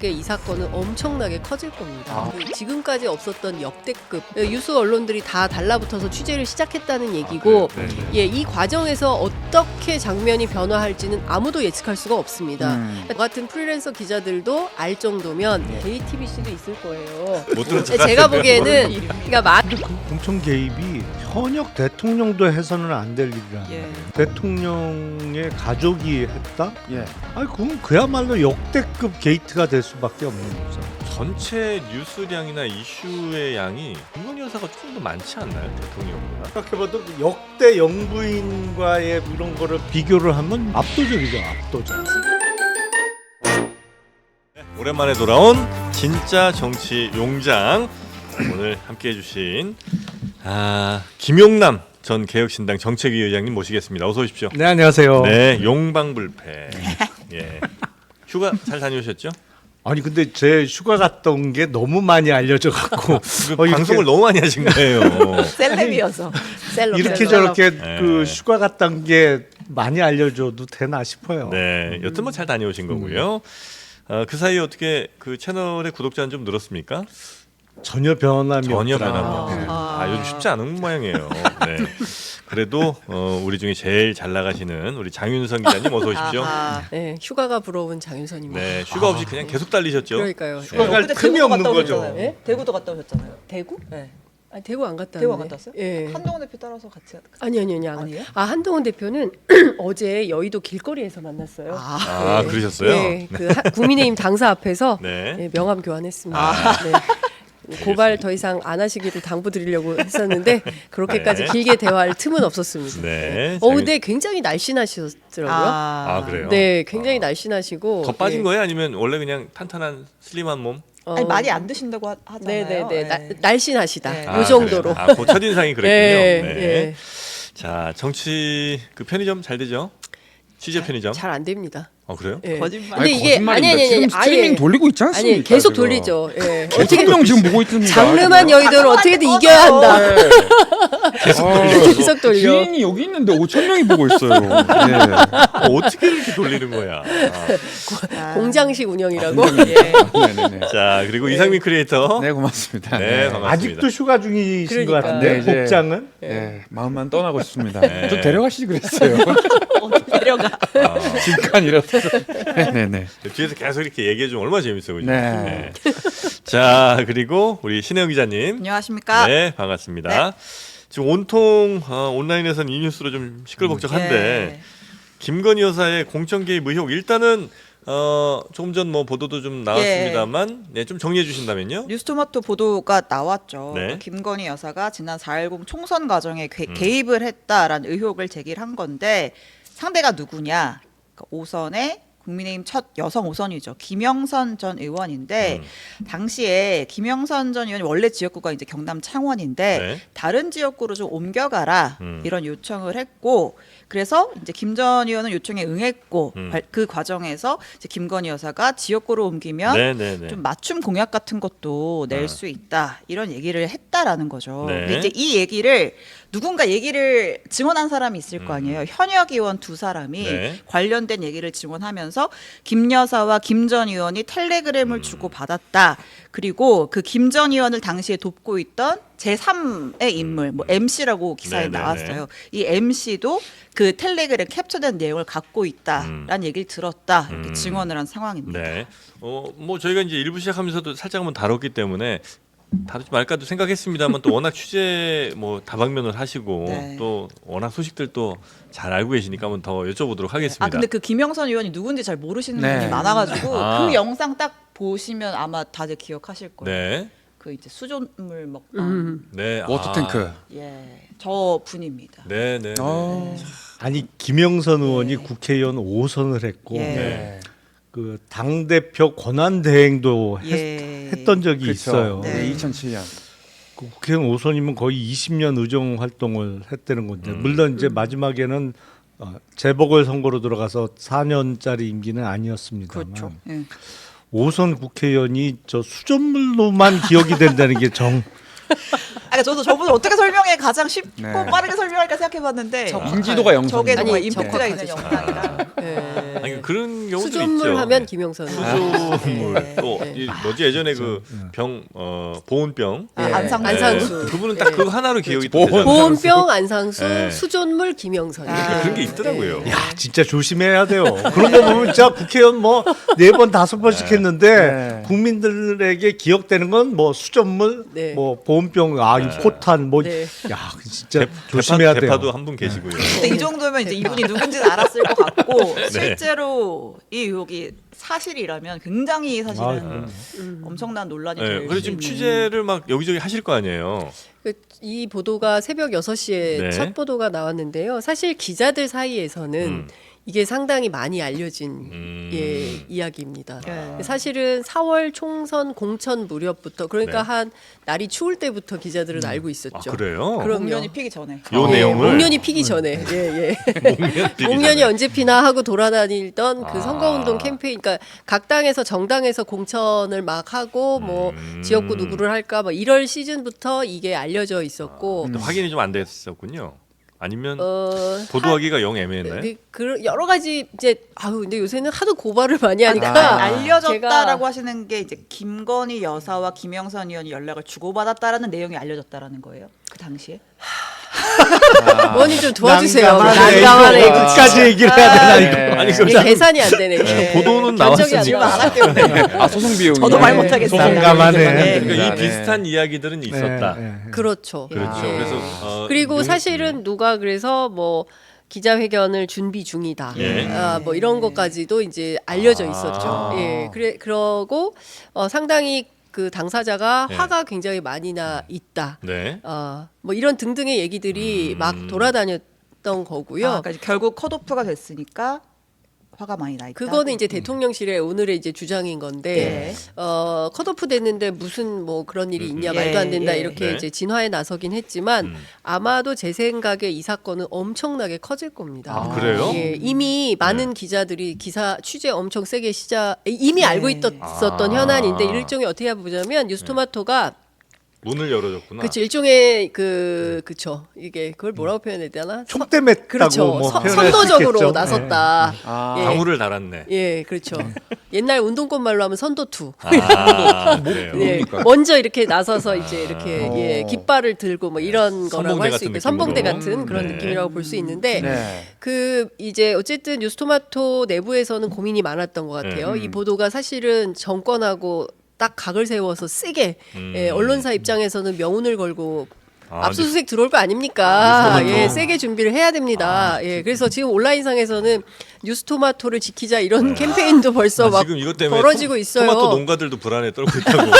이 사건은 엄청나게 커질 겁니다. 지금까지 없었던 역대급 유수 언론들이 다 달라붙어서 취재를 시작했다는 얘기고 예, 이 과정에서 어떻게 장면이 변화할지는 아무도 예측할 수가 없습니다. 저 같은 프리랜서 기자들도 알 정도면 JTBC도 있을 거예요. 제가 보기에는 그러니까 공천 개입이 현역 대통령도 해서는 안 될 일이라. 대통령의 가족이 했다? 아니 그건 그야말로 역대급 게이트가 될 수밖에 없는 거죠. 전체 뉴스량이나 이슈의 양이 김건희 여사가 조금 더 많지 않나요? 대통령보다? 생각해봐도 역대 영부인과의 이런 거를 비교를 하면 압도적이죠. 압도적. 오랜만에 돌아온 진짜 정치 용장 오늘 함께해 주신 김용남 전 개혁신당 정책위 의장님 모시겠습니다. 어서 오십시오. 네, 안녕하세요. 네, 용방불패. 예. 휴가 잘 다녀오셨죠? 아니 근데 제 휴가 갔던 게 너무 많이 알려져 갖고 방송을 너무 많이 하신 거예요. 셀럽이어서 이렇게 저렇게 네. 그 휴가 갔던 게 많이 알려줘도 되나 싶어요. 네, 여튼 뭐 잘 다녀오신 거고요. 그 사이에 어떻게 그 채널의 구독자는 좀 늘었습니까? 전혀 변함이 전혀 없더라. 변함이 없어요. 요즘 쉽지 않은 모양이에요. 네. 그래도 우리 중에 제일 잘 나가시는 우리 장윤선 기자님 어서 오십시오. 네, 휴가가 부러운 장윤선입니다. 네, 휴가 없이 그냥 계속 달리셨죠. 그러니까요. 휴가 갈 틈이 없는 거죠. 네? 대구도 갔다 오셨잖아요. 대구? 네. 아니, 대구 안 갔다 대구 안 왔는데. 갔다 왔어요? 예. 한동훈 대표 따라서 같이 아니요. 아니에요? 한동훈 대표는 어제 여의도 길거리에서 만났어요. 아, 그러셨어요? 네, 그 국민의힘 당사 앞에서 네. 네, 명함 교환했습니다. 네. 고발 더 이상 안 하시기를 당부드리려고 했었는데 그렇게까지 네. 길게 대화할 틈은 없었습니다. 네. 근데 굉장히 날씬하시더라고요. 그래요? 네, 굉장히 날씬하시고 더 빠진 예. 거예요? 아니면 원래 그냥 탄탄한 슬림한 몸? 아니 많이 안 드신다고 하잖아요. 네네네. 날씬하시다. 네. 요 정도로. 그래요? 그 첫인상이 그랬군요. 네, 네. 예. 자, 정치 그 편의점 잘 되죠? 취재 편의점? 잘 안 됩니다. 그래요? 예. 거짓말. 근데 이게 지금 스트리밍 돌리고 있지 않습니까? 아니 계속 지금? 돌리죠. 예. 어떻게 명 지금 보고 있습니다. 장르만 여의도를 어떻게든 이겨야 한다. 계속 돌려. 주인이 여기 있는데 5천 명이 보고 있어요. 어떻게 이렇게 돌리는 거야? 공장식 운영이라고. 네네네. 자, 그리고 이상민 크리에이터. 네 고맙습니다. 네, 반갑습니다. 아직도 휴가 중이신 것 그러니까. 같은데 네, 이제- 복장은? 네, 마음만 떠나고 싶습니다. 네. 좀 데려가시지 그랬어요. 내려가. 직관이라서. 네네. 뒤에서 계속 이렇게 얘기해 주면 얼마나 재밌어, 그죠? 네. 자, 그리고 우리 신혜영 기자님. 안녕하십니까? 네, 반갑습니다. 지금 온통 온라인에서는 이 뉴스로 좀 시끌벅적한데 네. 김건희 여사의 공천 개입 의혹 일단은 조금 전 뭐 보도도 좀 나왔습니다만 네, 좀 정리해 주신다면요. 뉴스토마토 보도가 나왔죠. 네. 김건희 여사가 지난 4.10 총선 과정에 개입을 했다라는 의혹을 제기를 한 건데 상대가 누구냐? 그러니까 5선의 국민의힘 첫 여성 5선이죠. 김영선 전 의원인데 당시에 김영선 전 의원이 원래 지역구가 이제 경남 창원인데 네. 다른 지역구로 좀 옮겨가라 이런 요청을 했고 그래서 이제 김 전 의원은 요청에 응했고 그 과정에서 이제 김건희 여사가 지역구로 옮기면 네네네. 좀 맞춤 공약 같은 것도 낼 수 있다 이런 얘기를 했다라는 거죠. 네. 근데 이제 이 얘기를 누군가 얘기를 증언한 사람이 있을 거 아니에요. 현역 의원 두 사람이 네. 관련된 얘기를 증언하면서 김 여사와 김 전 의원이 텔레그램을 주고 받았다. 그리고 그 김 전 의원을 당시에 돕고 있던 제3의 인물, 뭐 MC라고 기사에 네네네. 나왔어요. 이 MC도 그 텔레그램 캡처된 내용을 갖고 있다라는 얘기를 들었다 이렇게 증언을 한 상황입니다. 네. 뭐 저희가 이제 일부 시작하면서도 살짝 한번 다뤘기 때문에 다루지 말까도 생각했습니다만 또 워낙 취재 뭐 다방면을 하시고 네. 또 워낙 소식들도 잘 알고 계시니까 한번 더 여쭤보도록 하겠습니다. 아 근데 그 김영선 의원이 누군지 잘 모르시는 네. 분이 많아가지고 아. 그 영상 딱 보시면 아마 다들 기억하실 거예요. 네. 그 이제 수돗물 먹방. 네. 워터탱크. 예, 저 분입니다. 네, 네. 아니 김영선 의원이 국회의원 5선을 했고 예. 네. 그 당 대표 권한 대행도 예. 했던 적이 그렇죠. 있어요. 네. 2007년. 그 국회의원 5선이면 거의 20년 의정 활동을 했다는 건데 물론 이제 마지막에는 재보궐 선거로 들어가서 4년짜리 임기는 아니었습니다만 그렇죠. 예. 5선 국회의원이 저 수돗물로만 기억이 된다는 게 정. 아 아니, 저도 저분 어떻게 설명해 가장 쉽고 네. 빠르게 설명할까 생각해봤는데 인지도가 영성. 저게 정말 아니, 임팩트가 있는 적합하죠. 영상이라. 네. 아니 그런 경우도 수존물 있죠. 하면 김영선. 수조물 네. 또 네. 뭐지 예전에 그 병 보온병 아, 안상수. 안상수. 그분은 딱 네. 그거 하나로 기억이 보온- 되잖아요. 보온병 안상수, 네. 수존물 김영선. 아. 그런 게 있더라고요. 네. 야 진짜 조심해야 돼요. 그런 거 보면 진짜 국회의원 뭐 4번 5번씩 했는데 네. 국민들에게 기억되는 건 뭐 수돗물, 네. 뭐 보온병, 이 포탄, 뭐 네. 야 진짜 조심해야 돼요. 대파도 한 분 계시고요. 근데 이 정도면 이제 이분이 누군지는 알았을 것 같고 네. 실제로 이 의혹이 사실이라면 굉장히 사실은 음. 엄청난 논란이 네, 될 그래서 수 지금 있는. 취재를 막 여기저기 하실 거 아니에요. 이 보도가 새벽 6시에 네. 첫 보도가 나왔는데요. 사실 기자들 사이에서는 이게 상당히 많이 알려진 예, 이야기입니다. 네. 사실은 4월 총선 공천 무렵부터 그러니까 네. 한 날이 추울 때부터 기자들은 알고 아 있었죠. 그래요? 그럼요. 공연이 피기 전에. 요 예, 내용을 목련이 피기 전에 예, 예. 목련 피기 목련이 전에. 언제 피나 하고 돌아다니던 그 아. 선거운동 캠페인, 그러니까 각 당에서 정당에서 공천을 막 하고 뭐 지역구 누구를 할까 뭐 이럴 시즌부터 이게 알려져 있었고 확인이 좀 안 됐었군요. 아니면 어, 보도하기가 영 애매했나요? 그 여러 가지 이제 근데 요새는 하도 고발을 많이 근데 하니까 알려졌다라고 하시는 게 이제 김건희 여사와 김영선 의원이 연락을 주고받았다라는 내용이 알려졌다라는 거예요. 그 당시에. 뭐니 좀 도와주세요. 난감하네. 난감하네. 이거 이거 끝까지 얘기를 해야 되나 네. 이거. 아니 이게 그럼 계산이 안 되네. 네, 보도는 견적이 안 나왔으니까. 나와. 안 할게요. 아 소송 비용. 저도 말 못하겠어요. 난감하네. 네. 그러니까 이 네. 비슷한 이야기들은 있었다. 네, 네. 그렇죠. 그렇죠. 예. 그래서 그리고 사실은 누가 그래서 뭐 기자회견을 준비 중이다. 예. 뭐 이런 것까지도 이제 알려져 있었죠. 아. 예. 그러고 상당히 그 당사자가 예. 화가 굉장히 많이 나 있다. 네. 뭐 이런 등등의 얘기들이 막 돌아다녔던 거고요. 그러니까 이제 결국 컷오프가 됐으니까 화가 많이 나 있다. 그거는 이제 대통령실의 오늘의 이제 주장인 건데 네. 컷오프 됐는데 무슨 뭐 그런 일이 있냐 예, 말도 안 된다 예. 이렇게 네. 이제 진화에 나서긴 했지만 아마도 제 생각에 이 사건은 엄청나게 커질 겁니다. 아, 그래요? 예, 이미 많은 기자들이 기사 취재 엄청 세게 이미 알고 있었던 현안인데 일종의 어떻게 보자면 뉴스토마토가 문을 열어줬구나. 그렇죠. 일종의 그쵸. 이게 그걸 뭐라고 표현해야 되나? 총대 맸다고 그렇죠. 뭐 표현할 수 선도적으로 있겠죠. 나섰다. 예. 방울을 달았네. 예, 그렇죠. 옛날 운동권 말로 하면 선도투. 아, 그래요. 예, 뭡니까? 먼저 이렇게 나서서 이제 이렇게 예, 깃발을 들고 뭐 이런 거라고 선봉대 할 수 같은 있고 선봉대 느낌으로. 같은 그런 네. 느낌이라고 볼 수 있는데 네. 그 이제 어쨌든 뉴스토마토 내부에서는 고민이 많았던 것 같아요. 이 보도가 사실은 정권하고 딱 각을 세워서 세게 예, 언론사 입장에서는 명운을 걸고 압수수색 들어올 거 아닙니까? 뉴스토마토. 예, 세게 준비를 해야 됩니다. 예, 그래서 지금 온라인상에서는 뉴스토마토를 지키자 이런 캠페인도 벌써 막 지금 이것 때문에 벌어지고 있어요. 토마토 농가들도 불안에 떨고 있다고.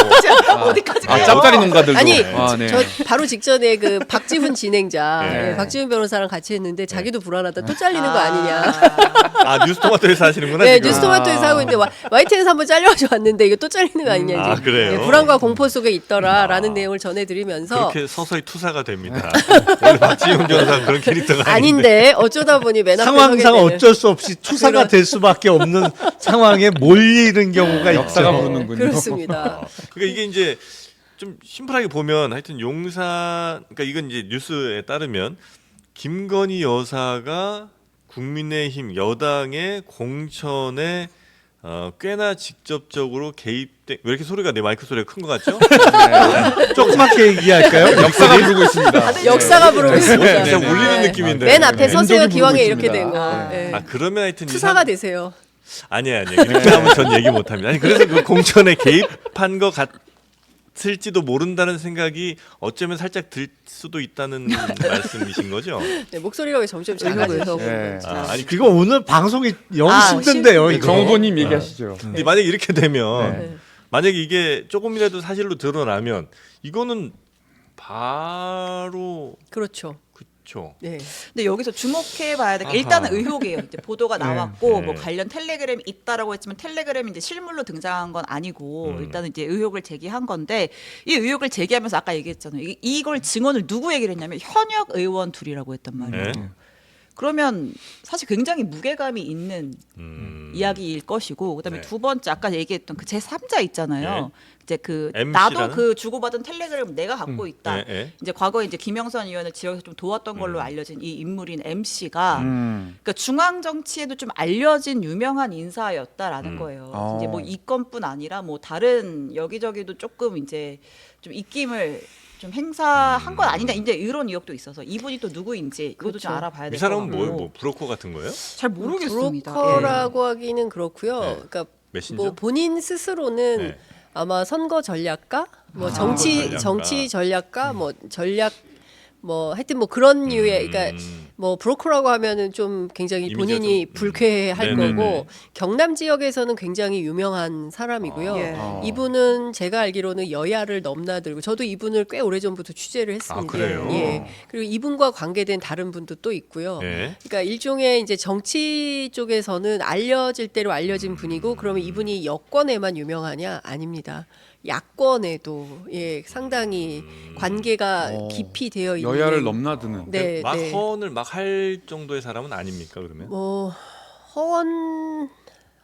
어디까지 아 가요? 짭짜리 농가들도. 아니 네. 저 바로 직전에 그 박지훈 진행자 네. 예, 박지훈 변호사랑 같이 했는데 자기도 불안하다 또 잘리는 거 아니냐. 아 뉴스토마토에서 하시는구나. 네, 지금. 뉴스토마토에서 하고 있는데 YTN에서 한번 잘려가지고 왔는데 이거 또 잘리는 거 아니냐. 아, 이제. 그래요? 예, 불안과 공포 속에 있더라라는 내용을 전해드리면서 그렇게 서서히 투사가 됩니다. 원래 박지훈 변호사 그런 캐릭터가 아닌데 어쩌다 보니 맨 앞에 서게 상황상 되는. 어쩔 수 없이 투사가 될 수밖에 없는 상황에 몰리는 경우가 역사가 있죠. 부르는군요. 그렇습니다. 그러니까 이게 이제 좀 심플하게 보면 하여튼 용산 그러니까 이건 이제 뉴스에 따르면 김건희 여사가 국민의힘 여당의 공천에 꽤나 직접적으로 개입된 왜 이렇게 소리가 내 마이크 소리가 큰 것 같죠? 조그맣게 얘기할까요? 역사가 부르고 있습니다. 역사가 부르고 있습니다. 진짜 네. 울리는 느낌인데. 맨 앞에 서세요 민족이 기왕에 부르고 이렇게 된 있습니다. 거. 네. 예. 아 그러면 하여튼 투사가 되세요. 아니에요. 그렇게 하면 전 얘기 못합니다. 아니 그래서 그 공천에 개입한 것 같을지도 모른다는 생각이 어쩌면 살짝 들 수도 있다는 말씀이신 거죠? 네, 목소리가 왜 점점 작아져서 네. 아니 이거 오늘 방송이 영 아, 힘든데요. 이거. 정 후보님 얘기하시죠. 근데 만약에 이렇게 되면 네. 만약에 이게 조금이라도 사실로 드러나면 이거는 바로 그렇죠. 그쵸. 네. 근데 여기서 주목해봐야 될 게 아하. 일단은 의혹이에요. 이제 보도가 나왔고 네. 뭐 관련 텔레그램이 있다라고 했지만 텔레그램이 이제 실물로 등장한 건 아니고 일단은 이제 의혹을 제기한 건데 이 의혹을 제기하면서 아까 얘기했잖아요. 이걸 증언을 누구 얘기를 했냐면 현역 의원 둘이라고 했단 말이에요. 네. 그러면 사실 굉장히 무게감이 있는 이야기일 것이고 그다음에 네. 두 번째 아까 얘기했던 그 제3자 있잖아요. 이제 그 MC 나도 라는? 그 주고받은 텔레그램 내가 갖고 있다. 네, 네. 이제 과거에 이제 김영선 의원을 지역에서 좀 도왔던 걸로 알려진 이 인물인 MC가 그러니까 중앙 정치에도 좀 알려진 유명한 인사였다라는 거예요. 이제 뭐 이 건뿐 아니라 뭐 다른 여기저기도 조금 이제 좀 입김을 좀 행사한 건 아니냐 이제 이런 의혹도 있어서 이분이 또 누구인지 이것도 좀 알아봐야 이 될 것 사람은 같고 뭐 브로커 같은 거예요? 잘 모르겠습니다. 브로커라고 하기는 그렇고요. 네. 그러니까 메신저? 뭐 본인 스스로는 네. 아마 선거 전략가, 뭐 선거 전략가. 정치 전략가, 뭐 전략 뭐 하여튼 뭐 그런 류의 그러니까 뭐 브로커라고 하면은 좀 굉장히 이미지가 본인이 좀, 불쾌할 네네네. 거고 경남 지역에서는 굉장히 유명한 사람이고요. 예. 이분은 제가 알기로는 여야를 넘나들고 저도 이분을 꽤 오래전부터 취재를 했습니다. 아, 그래요? 예. 그리고 이분과 관계된 다른 분도 또 있고요. 네. 그러니까 일종의 이제 정치 쪽에서는 알려질 대로 알려진 분이고 그러면 이분이 여권에만 유명하냐? 아닙니다. 야권에도 예 상당히 관계가 깊이 되어 있는 여야를 넘나드는. 네, 막 네. 허언을 막 할 정도의 사람은 아닙니까 그러면? 뭐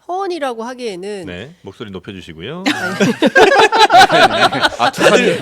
허언이라고 하기에는 네 목소리 높여주시고요.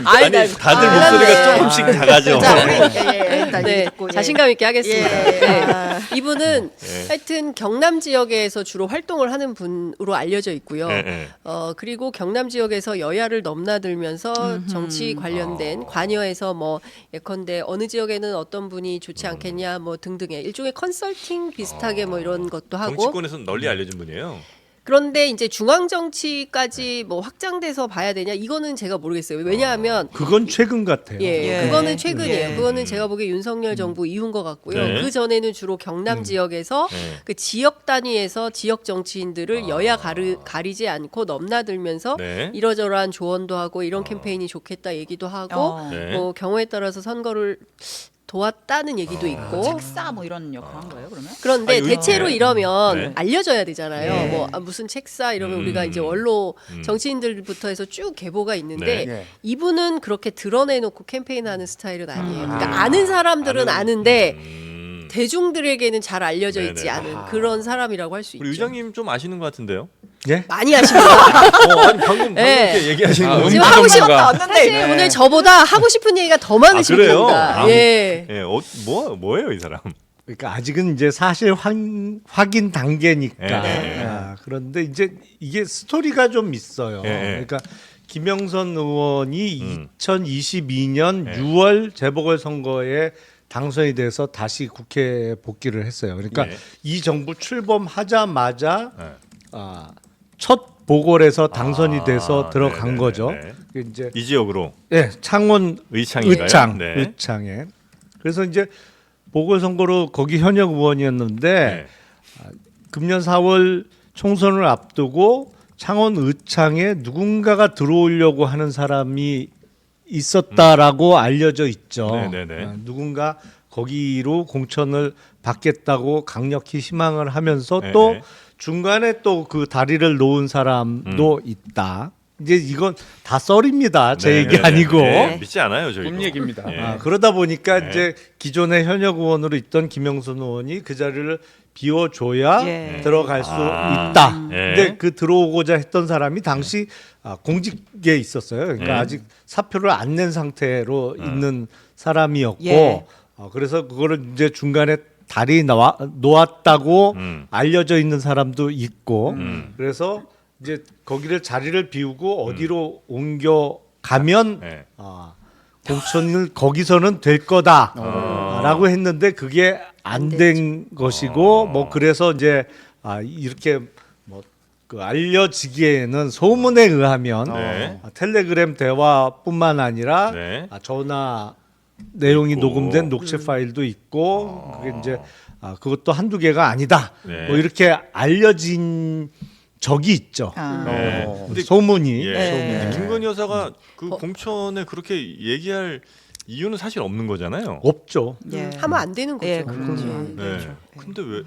아니, 나- 다들 아, 목소리가 네. 조금씩 작아져. 자, 우리 예, 네, 자신감 있게 하겠습니다. 예. 네. 아. 이분은 예. 하여튼 경남 지역에서 주로 활동을 하는 분으로 알려져 있고요. 예, 예. 그리고 경남 지역에서 여야를 넘나들면서 정치 관련된 관여에서 뭐 예컨대 어느 지역에는 어떤 분이 좋지 않겠냐 뭐 등등의 일종의 컨설팅 비슷하게 뭐 이런 것도 하고 정치권에서는 널리 알려진 분이에요. 그런데 이제 중앙 정치까지 뭐 확장돼서 봐야 되냐 이거는 제가 모르겠어요. 왜냐하면 그건 최근 같아요. 예, 예. 그거는 최근이에요. 예. 그거는 제가 보기에 윤석열 정부 이후인 것 같고요. 네. 그 전에는 주로 경남 지역에서 네. 그 지역 단위에서 지역 정치인들을 여야 가리지 않고 넘나들면서 네. 이러저러한 조언도 하고 이런 캠페인이 좋겠다 얘기도 하고 어. 네. 뭐 경우에 따라서 선거를 도왔다는 얘기도 있고 책사 뭐 이런 역할 한 거예요 그러면? 그런데 아니, 대체로 네. 이러면 네. 알려져야 되잖아요. 네. 뭐 무슨 책사 이러면 우리가 이제 원로 정치인들부터 해서 쭉 계보가 있는데 네. 이분은 그렇게 드러내놓고 캠페인하는 스타일은 아니에요. 그러니까 아는 사람들은 아는데 대중들에게는 잘 알려져 있지 네네. 않은 그런 사람이라고 할 수 있죠. 우리 의장님 좀 아시는 것 같은데요? 예? 많이 하십니다. 아니 방금 네. 이렇게 얘기하시는 아, 거. 지금 하고 싶은 전문가. 사실 네. 오늘 저보다 하고 싶은 얘기가 더 많으신 그래요? 분입니다. 아, 예. 예, 뭐예요 이 사람? 그러니까 아직은 이제 사실 확인 단계니까. 네. 그런데 이제 이게 스토리가 좀 있어요. 네. 그러니까 김영선 의원이 2022년 6월 재보궐 선거에 당선이 돼서 다시 국회에 복귀를 했어요. 그러니까 네. 이 정부 출범하자마자 네. 첫 보궐에서 당선이 돼서 아, 들어간 네네네. 거죠. 네. 그 이제 이 지역으로 창원 의창인가요? 네. 의창에. 그래서 이제 보궐선거로 거기 현역 의원이었는데 네. 금년 4월 총선을 앞두고 창원 의창에 누군가가 들어오려고 하는 사람이 있었다라고 알려져 있죠. 네네네. 누군가 거기로 공천을 받겠다고 강력히 희망을 하면서 또 네네. 중간에 또 그 다리를 놓은 사람도 있다. 이제 이건 다 썰입니다. 제 얘기 네네네. 아니고. 네, 믿지 않아요 저희. 돈 얘기입니다. 예. 그러다 보니까 네. 이제 기존의 현역 의원으로 있던 김영선 의원이 그 자리를 비워줘야 예. 들어갈 수 아. 있다. 예. 근데 그 들어오고자 했던 사람이 당시 공직에 있었어요. 그러니까 예. 아직 사표를 안 낸 상태로 있는 사람이었고, 예. 그래서 그거를 이제 중간에 다리 놓았다고 알려져 있는 사람도 있고, 그래서 이제 거기를 자리를 비우고 어디로 옮겨 가면 네. 공천을 거기서는 될 거다라고 했는데 그게 안 된 것이고 뭐 그래서 이제 이렇게 뭐 그 알려지기에는 소문에 의하면 네. 텔레그램 대화뿐만 아니라 네. 전화 내용이 있고. 녹음된 녹취 파일도 있고 그게 이제 그것도 한두 개가 아니다. 네. 뭐 이렇게 알려진 적이 있죠. 네. 근데 소문이. 예. 네. 근데 김건희 여사가 그 공천에 그렇게 얘기할 이유는 사실 없는 거잖아요. 없죠. 예. 하면 안 되는 거죠. 예, 그렇죠. 네. 근데 왜?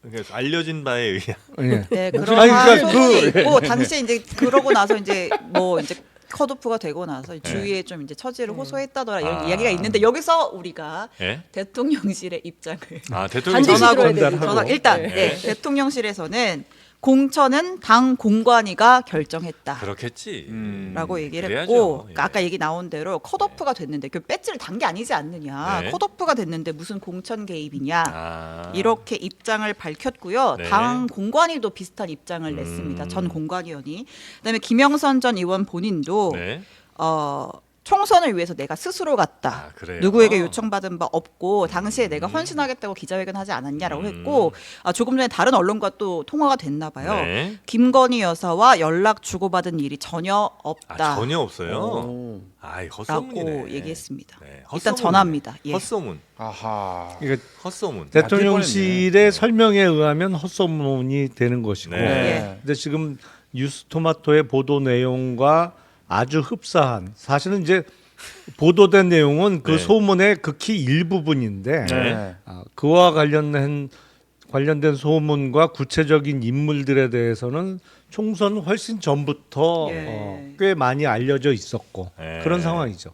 그러니까 알려진 바에 의한. 예. 네, 아니, 그런 그러니까 소문이 있고 당시에 이제 그러고 나서 이제 뭐 이제 컷오프가 되고 나서 주위에 좀 이제 처지를 호소했다더라 이런 이야기가 있는데 여기서 우리가 예? 대통령실의 입장을 대통령 반드시 전하고 들어야 됩니다. 전하 일단 대통령실에서는 공천은 당 공관위가 결정했다. 그렇겠지. 라고 얘기를 그래야죠. 했고 예. 그러니까 아까 얘기 나온 대로 컷오프가 됐는데 그 배지를 단 게 아니지 않느냐. 네. 컷오프가 됐는데 무슨 공천 개입이냐. 이렇게 입장을 밝혔고요. 네. 당 공관위도 비슷한 입장을 냈습니다. 전 공관위원이. 그다음에 김영선 전 의원 본인도 네. 총선을 위해서 내가 스스로 갔다. 그래요? 누구에게 요청받은 바 없고 당시에 내가 헌신하겠다고 기자회견하지 않았냐라고 했고 조금 전에 다른 언론과 또 통화가 됐나 봐요. 네. 김건희 여사와 연락 주고받은 일이 전혀 없다. 전혀 없어요. 오. 아이 헛소문이네. 라고 얘기했습니다. 네, 일단 헛소문이네. 전합니다. 예. 헛소문. 아하. 이게 헛소문. 대통령실의 설명에 의하면 헛소문이 되는 것이고, 네. 근데 지금 뉴스토마토의 보도 내용과 아주 흡사한, 사실은 이제 보도된 내용은 그 네. 소문의 극히 일부분인데 네. 그와 관련된 소문과 구체적인 인물들에 대해서는 총선 훨씬 전부터 예. 꽤 많이 알려져 있었고 네. 그런 상황이죠.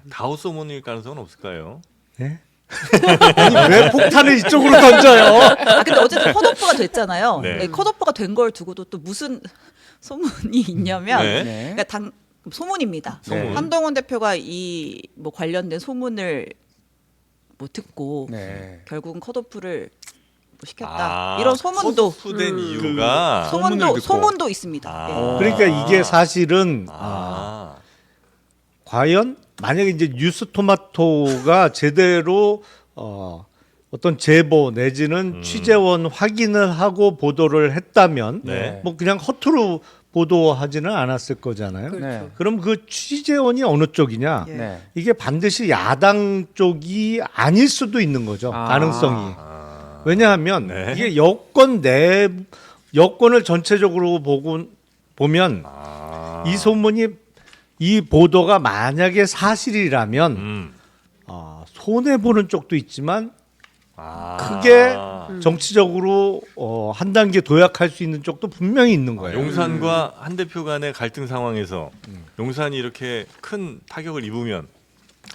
다 헛소문일 가능성은 없을까요? 네? 아니 왜 폭탄을 이쪽으로 던져요? 근데 어쨌든 컷오프가 됐잖아요. 네. 네, 컷오프가 된 걸 두고도 또 무슨 소문이 있냐면 네. 네. 그러니까 소문입니다. 소문. 한동훈 대표가 이 뭐 관련된 소문을 뭐 듣고 네. 결국은 컷오프를 뭐 시켰다. 이런 소문도 컷오프된 이유가 소문을 듣고. 소문도 있습니다. 아. 그러니까 이게 사실은 아. 과연 만약에 이제 뉴스토마토가 제대로 어떤 제보 내지는 취재원 확인을 하고 보도를 했다면 네. 뭐 그냥 허투루 보도하지는 않았을 거잖아요. 그렇죠. 네. 그럼 그 취재원이 어느 쪽이냐? 예. 네. 이게 반드시 야당 쪽이 아닐 수도 있는 거죠. 아. 가능성이. 아. 왜냐하면 네. 이게 여권을 전체적으로 보면 아. 이 소문이 이 보도가 만약에 사실이라면 손해 보는 쪽도 있지만 크게 정치적으로 한 단계 도약할 수 있는 쪽도 분명히 있는 거예요. 용산과 한 대표 간의 갈등 상황에서 용산이 이렇게 큰 타격을 입으면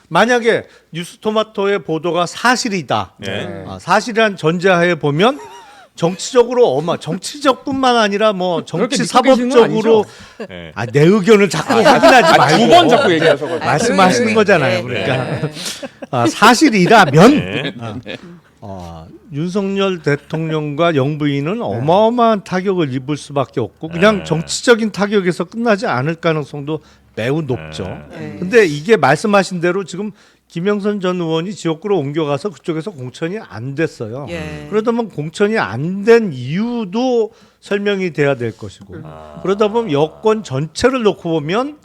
만약에 뉴스토마토의 보도가 사실이다. 네. 사실이란 전제하에 보면 정치적으로 정치적뿐만 아니라 뭐 정치 그렇게 믿고 계시는 건 사법적으로 네. 내 의견을 자꾸 확인하지 말고 두 번 자꾸 얘기하셔가지고. 말씀하시는 조용히, 거잖아요. 조용히. 그러니까 사실이라면 네. 윤석열 대통령과 영부인은 어마어마한 타격을 입을 수밖에 없고 그냥 정치적인 타격에서 끝나지 않을 가능성도 매우 높죠. 네. 근데 이게 말씀하신 대로 지금 김영선 전 의원이 지역구로 옮겨가서 그쪽에서 공천이 안 됐어요. 예. 그러다 보면 공천이 안 된 이유도 설명이 돼야 될 것이고 그러다 보면 여권 전체를 놓고 보면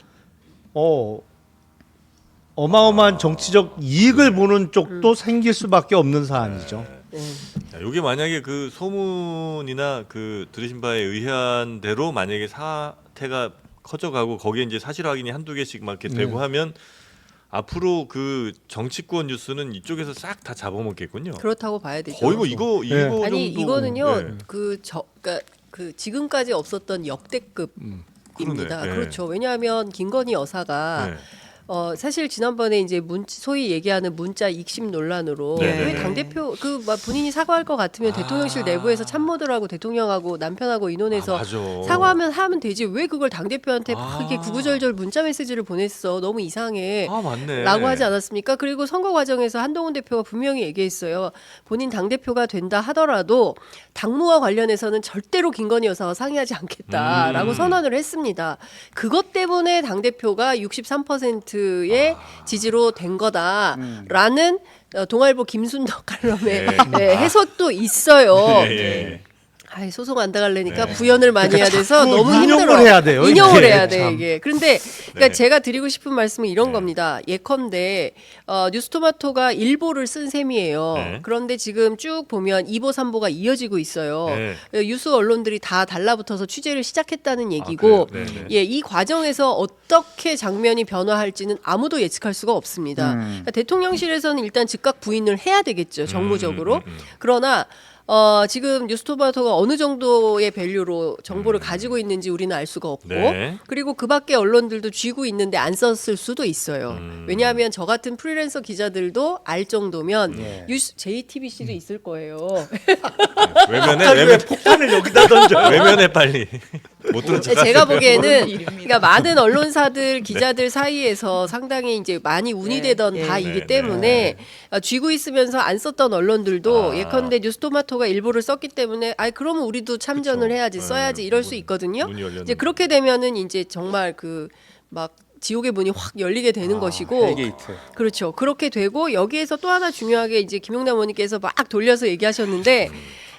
어마어마한 정치적 이익을 보는 쪽도 생길 수밖에 없는 사안이죠. 자, 이게 만약에 그 소문이나 그 들으신 바에 의한 대로 만약에 사태가 커져가고 거기에 이제 사실 확인이 한두 개씩 막 이렇게 되고 하면 앞으로 그 정치권 뉴스는 이쪽에서 싹 다 잡아먹겠군요. 그렇다고 봐야 되죠. 거의 뭐 이거 네. 정도. 아니 이거는요 네. 그러니까 그 지금까지 없었던 역대급입니다. 그러네. 네. 그렇죠. 왜냐하면 김건희 여사가 네. 사실 지난번에 이제 소위 얘기하는 문자 익심 논란으로 네, 네, 왜 네. 당대표 본인이 사과할 것 같으면 대통령실 내부에서 참모들하고 대통령하고 남편하고 의논해서 맞아. 하면 되지 왜 그걸 당대표한테 막 이렇게 구구절절 문자 메시지를 보냈어 너무 이상해 맞네. 라고 하지 않았습니까? 그리고 선거 과정에서 한동훈 대표가 분명히 얘기했어요. 본인 당대표가 된다 하더라도 당무와 관련해서는 절대로 김건희 여사와 상의하지 않겠다라고 선언을 했습니다. 그것 때문에 당대표가 63%의 지지로 된 거다라는 동아일보 김순덕 칼럼의 해석도 있어요. 예. 아이, 소송 안 당하려니까 부연을 많이 해야 돼서 자꾸 너무 인용을 힘들어. 해야 돼요, 인용을 이게. 해야 돼 참. 이게. 그런데 그러니까 네. 제가 드리고 싶은 말씀은 이런 겁니다. 예컨대 뉴스토마토가 일보를 쓴 셈이에요. 네. 그런데 지금 쭉 보면 2보 3보가 이어지고 있어요. 네. 유수 언론들이 다 달라붙어서 취재를 시작했다는 얘기고 그래요? 네, 네. 예, 이 과정에서 어떻게 장면이 변화할지는 아무도 예측할 수가 없습니다. 그러니까 대통령실에서는 일단 즉각 부인을 해야 되겠죠, 정무적으로. 그러나 지금 뉴스토마토가 어느 정도의 밸류로 정보를 가지고 있는지 우리는 알 수가 없고 네. 그리고 그 밖에 언론들도 쥐고 있는데 안 썼을 수도 있어요. 왜냐하면 저 같은 프리랜서 기자들도 알 정도면 예. JTBC도 있을 거예요. 왜 폭탄을 여기다 던져? 외면해 빨리. 못 들은 척. 제가 모르는 보기에는 일입니다. 그러니까 많은 언론사들 기자들 사이에서 상당히 이제 많이 운이되던 예. 바이기 네, 때문에 쥐고 있으면서 안 썼던 언론들도 아. 예컨대 뉴스토마토가 일부를 썼기 때문에 그러면 우리도 참전을 그쵸. 해야지 네, 써야지 이럴 수 있거든요. 문이 열렸는데. 이제 그렇게 되면은 이제 정말 그 막 지옥의 문이 확 열리게 되는 것이고 헬게이트. 그렇죠. 그렇게 되고 여기에서 또 하나 중요하게 이제 김용남 의원님께서 막 돌려서 얘기하셨는데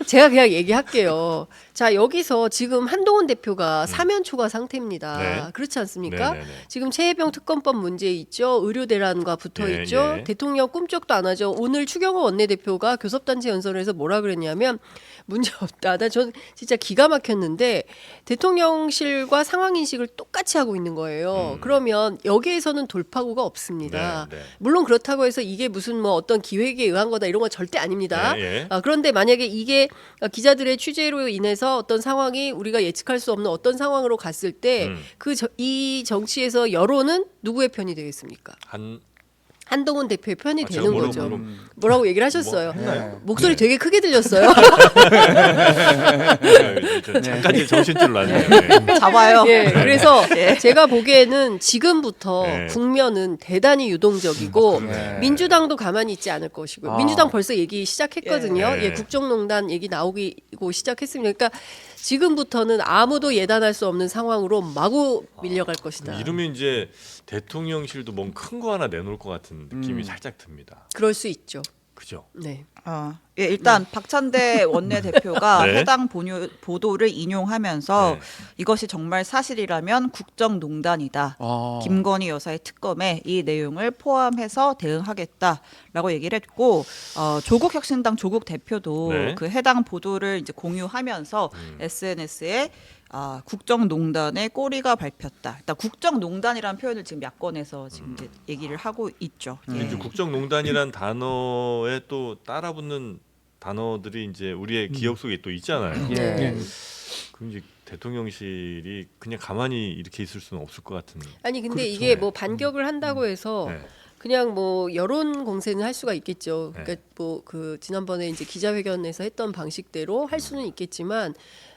제가 그냥 얘기할게요. 자, 여기서 지금 한동훈 대표가 사면 초과 상태입니다. 네. 그렇지 않습니까? 네네네. 지금 최혜병 특검법 문제 있죠. 의료 대란과 붙어 예, 있죠. 예. 대통령 꿈쩍도 안 하죠. 오늘 추경호 원내대표가 교섭단체 연설에서 뭐라 그랬냐면 문제 없다. 전 진짜 기가 막혔는데 대통령실과 상황 인식을 똑같이 하고 있는 거예요. 그러면 여기에서는 돌파구가 없습니다. 네, 네. 물론 그렇다고 해서 이게 무슨 뭐 어떤 기획에 의한 거다 이런 건 절대 아닙니다. 예, 예. 그런데 만약에 이게 기자들의 취재로 인해서 어떤 상황이 우리가 예측할 수 없는 어떤 상황으로 갔을 때 이 정치에서 여론은 누구의 편이 되겠습니까? 한동훈 대표의 편이 제가 되는 거죠. 물어보는- 뭐라고 얘기를 하셨어요? 네. 목소리 네. 되게 크게 들렸어요. 잠깐 정신줄 났네요. 네. 잡아요. 예, 그래서 예. 제가 보기에는 지금부터 네. 국면은 대단히 유동적이고 네. 민주당도 가만히 있지 않을 것이고요. 아. 민주당 벌써 얘기 시작했거든요. 예. 예, 국정농단 얘기 나오고 시작했습니다. 그러니까 지금부터는 아무도 예단할 수 없는 상황으로 마구 밀려갈 것이다. 이러면 이제 대통령실도 뭔 큰 거 하나 내놓을 것 같은 느낌이 살짝 듭니다. 그럴 수 있죠. 그죠? 네. 예, 일단 박찬대 원내대표가 네. 해당 보도를 인용하면서 네. 이것이 정말 사실이라면 국정농단이다. 아. 김건희 여사의 특검에 이 내용을 포함해서 대응하겠다라고 얘기를 했고 조국 혁신당 조국 대표도 네. 그 해당 보도를 이제 공유하면서 SNS에 국정농단의 꼬리가 밟혔다. 일단 국정농단이라는 표현을 지금 야권에서 지금 이제 얘기를 하고 있죠. 예. 이제 국정농단이란 단어에 또 따라붙는 단어들이 이제 우리의 기억 속에 또 있잖아요. 예. 예. 그럼 이제 대통령실이 그냥 가만히 이렇게 있을 수는 없을 것 같은. 아니 근데 그렇죠. 이게 뭐 반격을 한다고 해서 네. 그냥 뭐 여론 공세는 할 수가 있겠죠. 네. 그러니까 뭐 그 지난번에 이제 기자회견에서 했던 방식대로 할 수는 있겠지만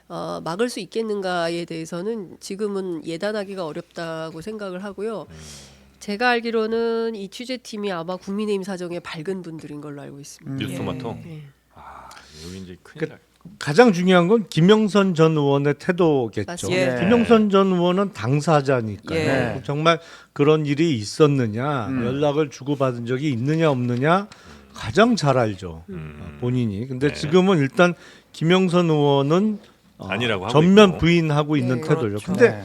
막을 수 있겠는가에 대해서는 지금은 예단하기가 어렵다고 생각을 하고요. 제가 알기로는 이 취재팀이 아마 국민의힘 사정에 밝은 분들인 걸로 알고 있습니다. 뉴스토마토. 예. 여기 이제 큰일 날. 가장 중요한 건 김영선 전 의원의 태도겠죠. 맞습니다. 예. 김영선 전 의원은 당사자니까요. 예. 정말 그런 일이 있었느냐, 연락을 주고받은 적이 있느냐 없느냐 가장 잘 알죠. 본인이. 근데 지금은 일단 김영선 의원은 아니라고 하고 전면 있고. 부인하고 있는 네. 태도죠. 그렇죠. 근데 네.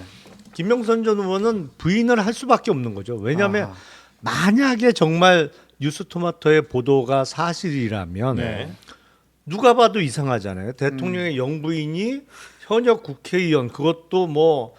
김영선 전 의원은 부인을 할 수밖에 없는 거죠. 왜냐하면 아하. 만약에 정말 뉴스토마토의 보도가 사실이라면 네. 누가 봐도 이상하잖아요. 대통령의 영부인이 현역 국회의원 그것도 뭐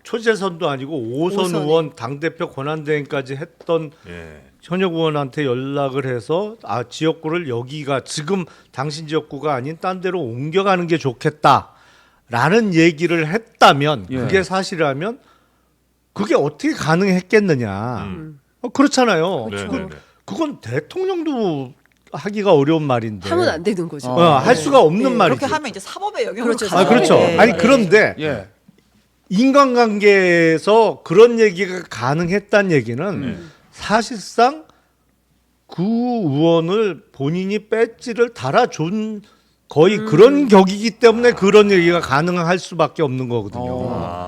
초재선도 아니고 5선 오선에. 의원 당대표 권한대행까지 했던 예. 현역 의원한테 연락을 해서 지역구를 여기가 지금 당신 지역구가 아닌 딴 데로 옮겨가는 게 좋겠다라는 얘기를 했다면 예. 그게 사실이라면 그게 어떻게 가능했겠느냐. 그렇잖아요. 네, 그렇죠. 네, 네. 그건 대통령도 하기가 어려운 말인데 하면 안 되는 거죠. 할 수가 없는 네. 말이죠. 그렇게 하면 이제 사법의 영역으로 그렇죠. 가죠. 그렇죠. 예. 아니 그런데 예. 인간관계에서 그런 얘기가 가능했다는 사실상 그 의원을 본인이 배지를 달아준 거의 그런 격이기 때문에 그런 얘기가 가능할 수밖에 없는 거거든요.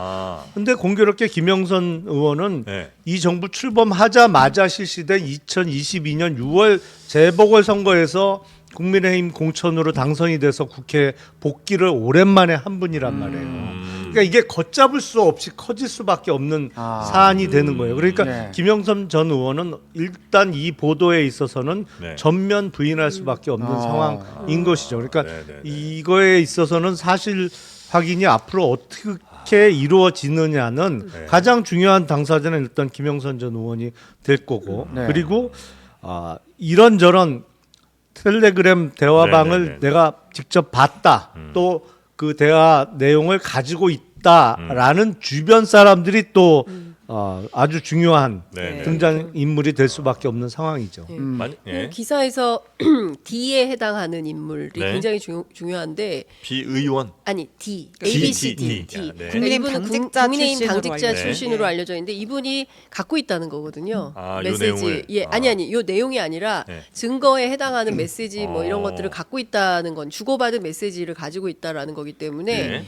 근데 공교롭게 김영선 의원은 네. 이 정부 출범하자마자 실시된 2022년 6월 재보궐선거에서 국민의힘 공천으로 당선이 돼서 국회 복귀를 오랜만에 한 분이란 말이에요. 그러니까 이게 걷잡을 수 없이 커질 수밖에 없는 사안이 되는 거예요. 그러니까 네. 김영선 전 의원은 일단 이 보도에 있어서는 네. 전면 부인할 수밖에 없는 상황인 것이죠. 그러니까 네, 네, 네. 이거에 있어서는 사실 확인이 앞으로 어떻게 이루어지느냐는 네. 가장 중요한 당사자는 일단 김영선 전 의원이 될 거고 네. 그리고 이런저런 텔레그램 대화방을 네, 네, 네. 내가 직접 봤다. 또 그 대화 내용을 가지고 있다라는 주변 사람들이 또 아주 중요한 네. 등장 인물이 될 수밖에 없는 상황이죠. 예. 예. 기사에서 D에 해당하는 인물이 네. 굉장히 중요한데 비의원. 아니 D, D, ABCD, D. 아, 네. 국민의힘 이분은 당직자 국민의힘 출신으로 당직자 알려져 출신으로 네. 알려져 있는데 이분이 갖고 있다는 거거든요. 아, 요 메시지. 내용을. 예, 아니 요 내용이 아니라 네. 증거에 해당하는 메시지 뭐 이런 어. 것들을 갖고 있다는 건 주고받은 메시지를 가지고 있다라는 거기 때문에 네.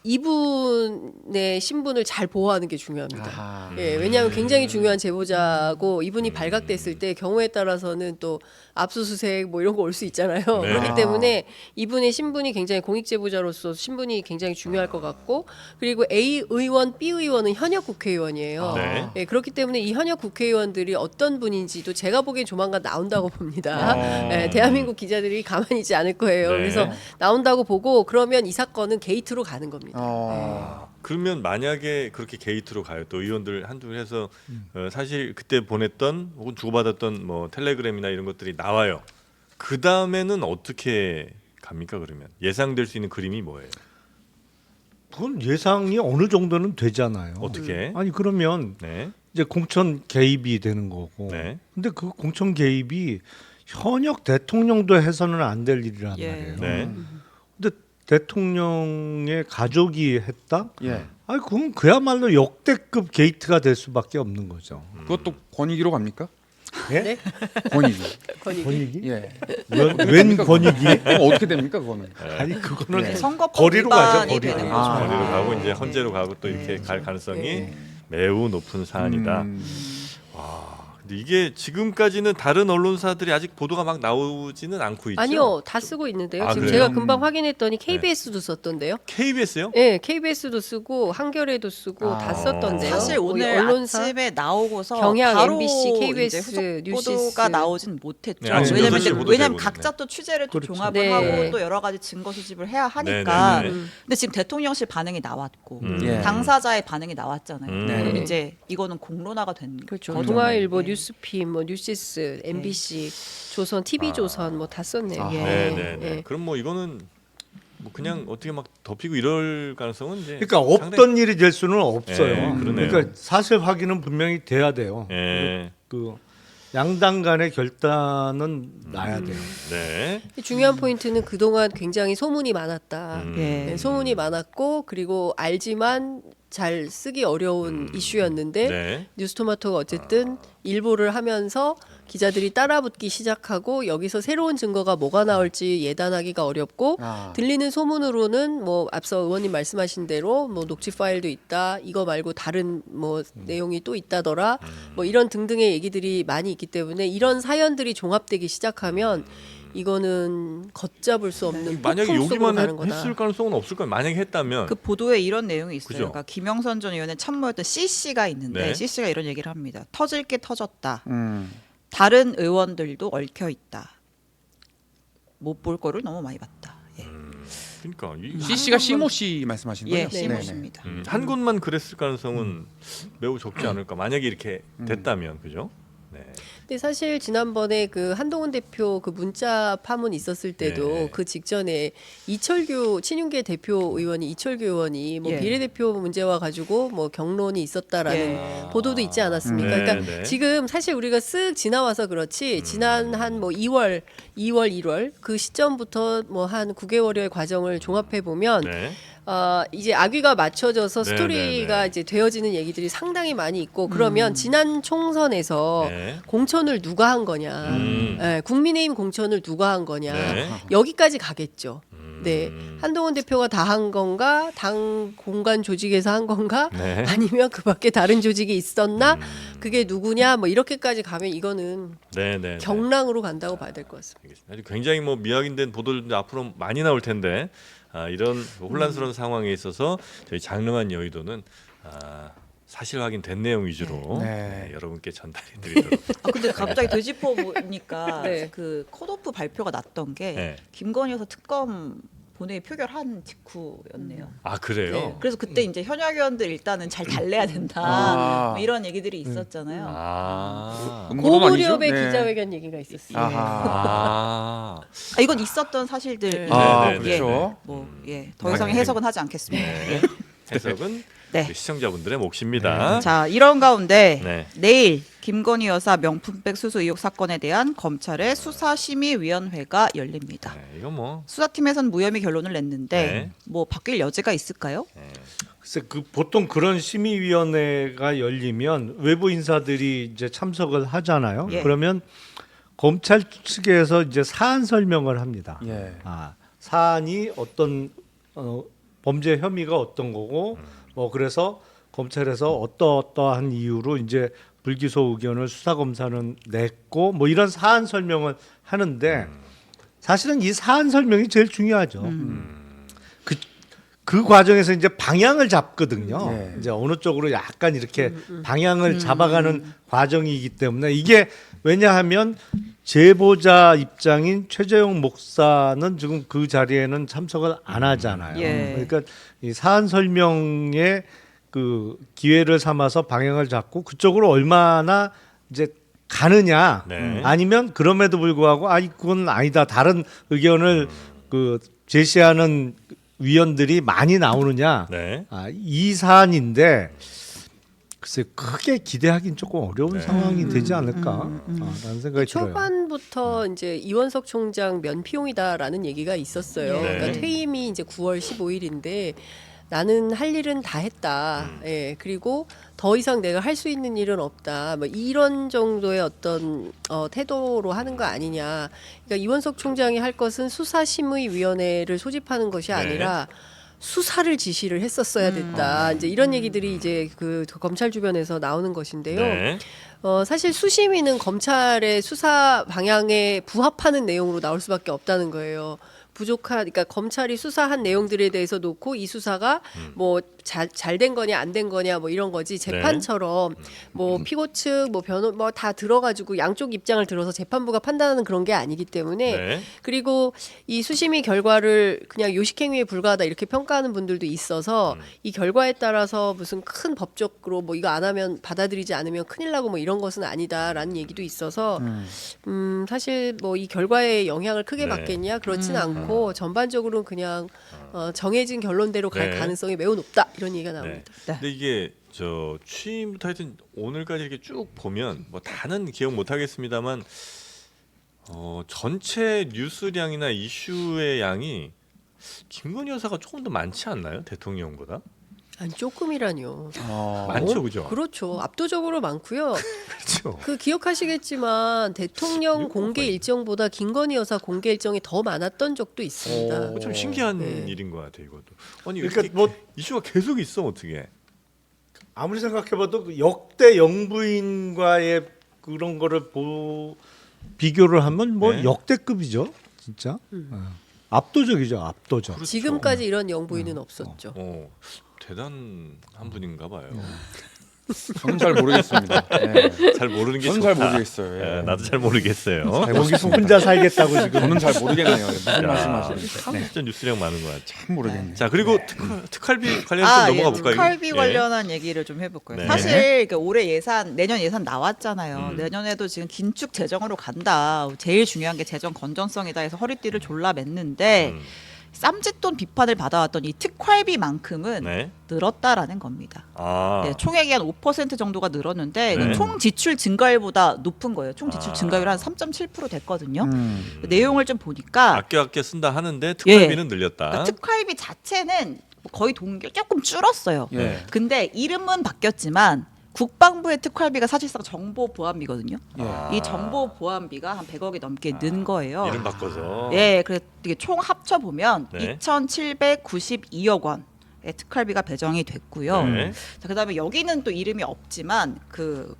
이분의 신분을 잘 보호하는 게 중요합니다. 아하. 예, 왜냐하면 굉장히 중요한 제보자고 이분이 발각됐을 때 경우에 따라서는 또 압수수색 뭐 이런 거 올 수 있잖아요. 네. 그렇기 때문에 이분의 신분이 굉장히 공익 제보자로서 신분이 굉장히 중요할 것 같고 그리고 A 의원, B 의원은 현역 국회의원이에요. 네. 예, 그렇기 때문에 이 현역 국회의원들이 어떤 분인지도 제가 보기엔 조만간 나온다고 봅니다. 예, 대한민국 기자들이 가만히 있지 않을 거예요. 네. 그래서 나온다고 보고 그러면 이 사건은 게이트로 가는 겁니다. 그러면 만약에 그렇게 게이트로 가요. 또 의원들 한둘 해서 사실 그때 보냈던 혹은 주고받았던 뭐 텔레그램이나 이런 것들이 나와요. 그 다음에는 어떻게 갑니까? 그러면 예상될 수 있는 그림이 뭐예요? 그건 예상이 어느 정도는 되잖아요. 어떻게? 아니 그러면 네. 이제 공천 개입이 되는 거고. 네. 근데 그 공천 개입이 현역 대통령도 해서는 안 될 일이란 예. 말이에요. 네. 근데 대통령의 가족이 했다? 예. 아니 그건 그야말로 역대급 게이트가 될 수밖에 없는 거죠. 그것도 권익위로 갑니까? 예? 네? 권익위. 권익이? 예. 웬 권익이? 그럼 어떻게 됩니까 그거는? 아니 그거는 네. 선거법 거리로 가죠, 위반이 거리로. 되는 아. 거죠. 거리로 가고 이제 헌재로 가고 또 이렇게 갈 가능성이 매우 높은 사안이다. 근데 이게 지금까지는 다른 언론사들이 아직 보도가 막 나오지는 않고 있죠. 아니요, 다 쓰고 있는데요. 아, 지금 그래요? 제가 금방 확인했더니 KBS도 썼던데요. KBS요? 네, KBS도 쓰고 한겨레도 쓰고 아. 다 썼던데요. 사실 뭐 오늘 언론사 아침에 나오고서 경향, 바로 MBC, KBS, 이제 후속 뉴시스. 보도가 나오진 못했죠. 네, 아침 왜냐면 6시에 보도되고 왜냐면 있는데. 각자 또 취재를 또 그렇죠. 종합을 네. 하고 또 여러 가지 증거 수집을 해야 하니까. 네, 네, 네. 근데 지금 대통령실 반응이 나왔고 예. 당사자의 반응이 나왔잖아요. 네. 그럼 이제 이거는 공론화가 된 그렇죠. 거죠. 동아일보, 네. 뉴스픽, 뭐 뉴시스, MBC, 조선, TV조선 뭐 다 썼네요. 아. 예. 네. 예. 그럼 뭐 이거는 뭐 그냥 어떻게 막 덮이고 이럴 가능성은 이제 그러니까 없던 일이 될 수는 없어요. 예, 그러네요. 그러니까 사실 확인은 분명히 돼야 돼요. 예. 그 양당 간의 결단은 나야 돼요. 네. 중요한 포인트는 그동안 굉장히 소문이 많았다. 예. 네, 소문이 많았고 그리고 알지만 잘 쓰기 어려운 이슈였는데 네. 뉴스토마토가 어쨌든 일보를 하면서 기자들이 따라붙기 시작하고 여기서 새로운 증거가 뭐가 나올지 예단하기가 어렵고 아. 들리는 소문으로는 뭐 앞서 의원님 말씀하신 대로 뭐 녹취 파일도 있다 이거 말고 다른 뭐 내용이 또 있다더라 뭐 이런 등등의 얘기들이 많이 있기 때문에 이런 사연들이 종합되기 시작하면 이거는 걷잡을 수 없는 만약에 폭풍 속으로 가는 여기만 거다. 했을 가능성은 없을 거예요. 만약에 했다면 그 보도에 이런 내용이 있어요. 그죠? 그러니까 김영선 전 의원의 참모였던 CC가 있는데 네. CC가 이런 얘기를 합니다. 터질 게 터졌다. 음. 다른 의원들도 얽혀 있다. 못 볼 거를 너무 많이 봤다. 예, 그러니까 CC가 시모 씨 말씀하시는 예 거예요? 시모 네네. 씨입니다. 한 곳만 그랬을 가능성은 매우 적지 않을까. 만약에 이렇게 됐다면 그죠? 네. 근데 사실 지난번에 그 한동훈 대표 그 문자 파문 있었을 때도 네. 그 직전에 이철규 친윤계 대표 의원이 이철규 의원이 뭐 예. 비례대표 문제와 가지고 뭐 경론이 있었다라는 예. 보도도 있지 않았습니까? 네, 그러니까 네. 지금 사실 우리가 쓱 지나와서 그렇지 지난 한 뭐 2월, 1월 그 시점부터 뭐 한 9개월여의 과정을 종합해 보면 네. 이제 악위가 맞춰져서 네, 스토리가 네, 네. 이제 되어지는 얘기들이 상당히 많이 있고 그러면 지난 총선에서 네. 공천을 누가 한 거냐, 예, 국민의힘 공천을 누가 한 거냐 네. 여기까지 가겠죠. 네, 한동훈 대표가 다 한 건가, 당 공간 조직에서 한 건가, 네. 아니면 그밖에 다른 조직이 있었나, 그게 누구냐, 뭐 이렇게까지 가면 이거는 네, 네. 경랑으로 간다고 봐야 될 것 같습니다. 알겠습니다. 아주 굉장히 뭐 미확인된 보도들도 앞으로 많이 나올 텐데 이런 혼란스러운 상황에 있어서 저희 장르만 여의도는 사실 확인된 내용 위주로 네. 여러분께 전달해 드리도록. 근데 갑자기 되짚어 보니까 네. 그 컷오프 발표가 났던 게 네. 김건희 여사 특검 본회의 표결한 직후였네요. 아 그래요? 네. 그래서 그때 이제 현역 의원들 일단은 잘 달래야 된다. 아. 뭐 이런 얘기들이 있었잖아요. 아. 그 음모론 아니죠? 무렵에 네. 기자회견 얘기가 있었어요. 아하. 아. 이건 있었던 사실들이고 아, 네, 네, 그렇죠. 더 이상의 해석은 하지 않겠습니다. 네. 해석은 네. 우리 시청자분들의 몫입니다. 자, 이런 가운데 네. 내일 김건희 여사 명품백 수수 의혹 사건에 대한 검찰의 수사심의위원회가 열립니다. 네, 이건 뭐 수사팀에서는 무혐의 결론을 냈는데 네. 뭐 바뀔 여지가 있을까요? 글쎄 그 보통 그런 심의위원회가 열리면 외부 인사들이 이제 참석을 하잖아요. 예. 그러면 검찰 측에서 이제 사안 설명을 합니다. 예. 사안이 어떤 범죄 혐의가 어떤 거고 뭐 그래서 검찰에서 어떠한 이유로 이제 불기소 의견을 수사 검사는 냈고 뭐 이런 사안 설명을 하는데 사실은 이 사안 설명이 제일 중요하죠. 그 과정에서 이제 방향을 잡거든요. 네. 이제 어느 쪽으로 약간 이렇게 방향을 잡아가는 과정이기 때문에 이게 왜냐하면 제보자 입장인 최재형 목사는 지금 그 자리에는 참석을 안 하잖아요. 예. 그러니까 이 사안 설명에 그 기회를 삼아서 방향을 잡고 그쪽으로 얼마나 이제 가느냐 네. 아니면 그럼에도 불구하고 그건 아니다 다른 의견을 그 제시하는 위원들이 많이 나오느냐 네. 이 사안인데 글쎄 크게 기대하기는 조금 어려운 네. 상황이 되지 않을까 라는 생각이 들어요. 초반부터 이제 이원석 총장 면피용이다라는 얘기가 있었어요. 네. 그러니까 퇴임이 이제 9월 15일인데 나는 할 일은 다 했다. 예, 그리고 더 이상 내가 할 수 있는 일은 없다. 뭐 이런 정도의 어떤 태도로 하는 거 아니냐. 그러니까 이원석 총장이 할 것은 수사심의위원회를 소집하는 것이 아니라 수사를 지시를 했었어야 됐다. 이제 이런 얘기들이 이제 그 검찰 주변에서 나오는 것인데요. 네. 사실 수심위는 검찰의 수사 방향에 부합하는 내용으로 나올 수밖에 없다는 거예요. 그러니까 검찰이 수사한 내용들에 대해서 놓고 이 수사가 뭐 잘 된 거냐 안 된 거냐 뭐 이런 거지 재판처럼 뭐 피고 측 뭐 변호 뭐 다 들어가지고 양쪽 입장을 들어서 재판부가 판단하는 그런 게 아니기 때문에 네. 그리고 이 수심위 결과를 그냥 요식행위에 불과하다 이렇게 평가하는 분들도 있어서 이 결과에 따라서 무슨 큰 법적으로 뭐 이거 안 하면 받아들이지 않으면 큰일 나고 뭐 이런 것은 아니다라는 얘기도 있어서 사실 뭐 이 결과에 영향을 크게 네. 받겠냐 그렇진 않고 전반적으로는 그냥 정해진 결론대로 갈 네. 가능성이 매우 높다 이런 얘기가 네. 나옵니다. 근데 이게 저 취임부터 하여튼 오늘까지 이렇게 쭉 보면 뭐 다는 기억 못 하겠습니다만 전체 뉴스량이나 이슈의 양이 김건희 여사가 조금 더 많지 않나요? 대통령보다? 아니 조금이라뇨. 많죠, 그죠? 그렇죠. 압도적으로 많고요. 그렇죠. 그 기억하시겠지만 대통령 이거 공개 봐요. 일정보다 김건희 여사 공개 일정이 더 많았던 적도 있습니다. 좀 신기한 네. 일인 것 같아요, 이것도. 아니 그러니까 이렇게 뭐 이슈가 계속 있어 어떻게? 아무리 생각해봐도 그 역대 영부인과의 그런 거를 비교를 하면 뭐 네. 역대급이죠, 진짜. 압도적이죠, 압도적. 그렇죠. 지금까지 이런 영부인은 없었죠. 대단한 분인가 봐요. 저는 잘 모르겠습니다. 예. 잘 모르는 게 저는 좋다. 잘 모르겠어요. 예. 나도 잘 모르겠어요. 거기서 혼자 살겠다고 지금. 저는 잘 모르겠네요. 무슨 야, 말씀하시는지. 참 진짜 뉴스량 많은 것 같아. 참 모르겠네요. 자 그리고 특활비 관련해서 넘어가 볼까요? 특활비 예. 관련한 얘기를 좀 해볼까요? 네. 사실 그 올해 내년 예산 나왔잖아요. 내년에도 지금 긴축 재정으로 간다. 제일 중요한 게 재정 건전성이다 해서 허리띠를 졸라 맸는데 쌈짓돈 비판을 받아왔던 이 특활비만큼은 네. 늘었다라는 겁니다. 아. 네, 총액이 한 5% 정도가 늘었는데 네. 총 지출 증가율보다 높은 거예요. 총 지출 아. 증가율 한 3.7% 됐거든요. 내용을 좀 보니까 아껴 쓴다 하는데 특활비는 늘렸다. 그러니까 특활비 자체는 거의 조금 줄었어요. 예. 근데 이름은 바뀌었지만 국방부의 특활비가 사실상 정보보안비거든요. 예. 이 정보보안비가 한 100억이 넘게 는 거예요. 이름 바꿔서. 예, 그래서 이게 총 합쳐 보면 네. 2,792억 원의 특활비가 배정이 됐고요. 네. 자, 그다음에 여기는 또 이름이 없지만 그